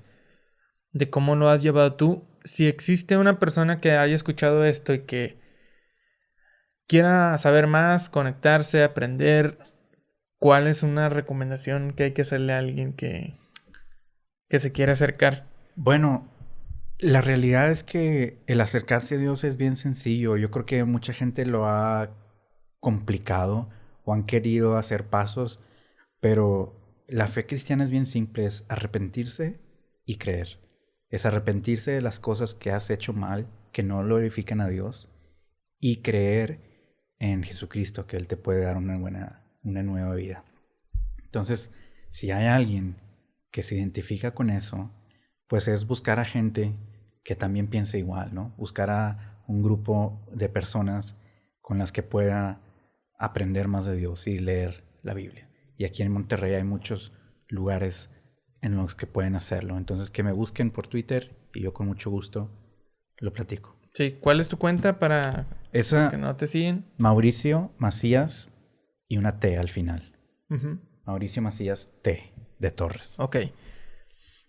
cómo lo has llevado tú. si existe una persona que haya escuchado esto y que quiera saber más, conectarse, aprender, ¿cuál es una recomendación que hay que hacerle a alguien que se quiere acercar? Bueno, la realidad es que el acercarse a Dios es bien sencillo. Yo creo que mucha gente lo ha complicado o han querido hacer pasos, pero la fe cristiana es bien simple, es arrepentirse y creer. Es arrepentirse de las cosas que has hecho mal, que no glorifican a Dios, y creer en Jesucristo, que Él te puede dar una nueva vida. Entonces, si hay alguien que se identifica con eso, pues es buscar a gente que también piense igual, ¿no? Buscar a un grupo de personas con las que pueda aprender más de Dios y leer la Biblia. Y aquí en Monterrey hay muchos lugares en los que pueden hacerlo. Entonces, que me busquen por Twitter y yo con mucho gusto lo platico. Sí, ¿cuál es tu cuenta para los que no te siguen? Mauricio Macías y una T al final. Uh-huh. Mauricio Macías T de Torres. Ok.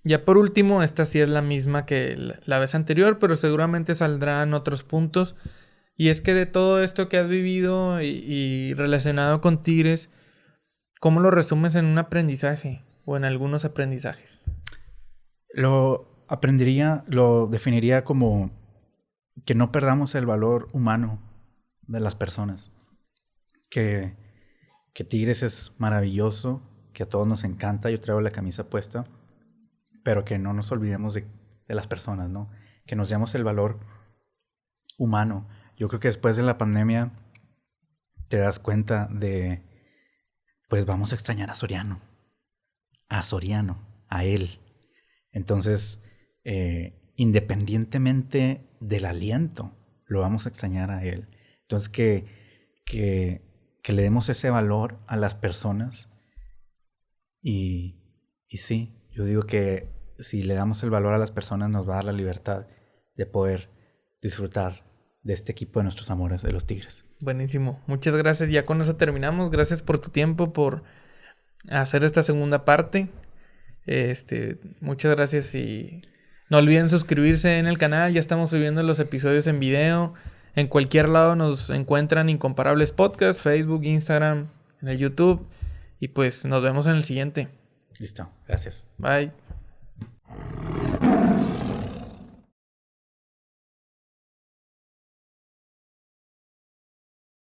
Ya por último, esta sí es la misma que la vez anterior, pero seguramente saldrán otros puntos. Y es que de todo esto que has vivido y relacionado con Tigres, ¿cómo lo resumes en un aprendizaje o en algunos aprendizajes? Lo definiría como que no perdamos el valor humano de las personas. Que Tigres es maravilloso, que a todos nos encanta, yo traigo la camisa puesta, pero que no nos olvidemos de las personas, ¿no? Que nos demos el valor humano. Yo creo que después de la pandemia te das cuenta de, pues vamos a extrañar a Soriano, a él. Entonces, independientemente del aliento, lo vamos a extrañar a él. Entonces, que le demos ese valor a las personas y sí, yo digo que si le damos el valor a las personas nos va a dar la libertad de poder disfrutar de este equipo de nuestros amores, de los Tigres. Buenísimo. Muchas gracias. Ya con eso terminamos. Gracias por tu tiempo, por hacer esta segunda parte. Muchas gracias y no olviden suscribirse en el canal. Ya estamos subiendo los episodios en video. En cualquier lado nos encuentran Incomparables Podcast, Facebook, Instagram, en el YouTube. Y pues nos vemos en el siguiente. Listo. Gracias. Bye.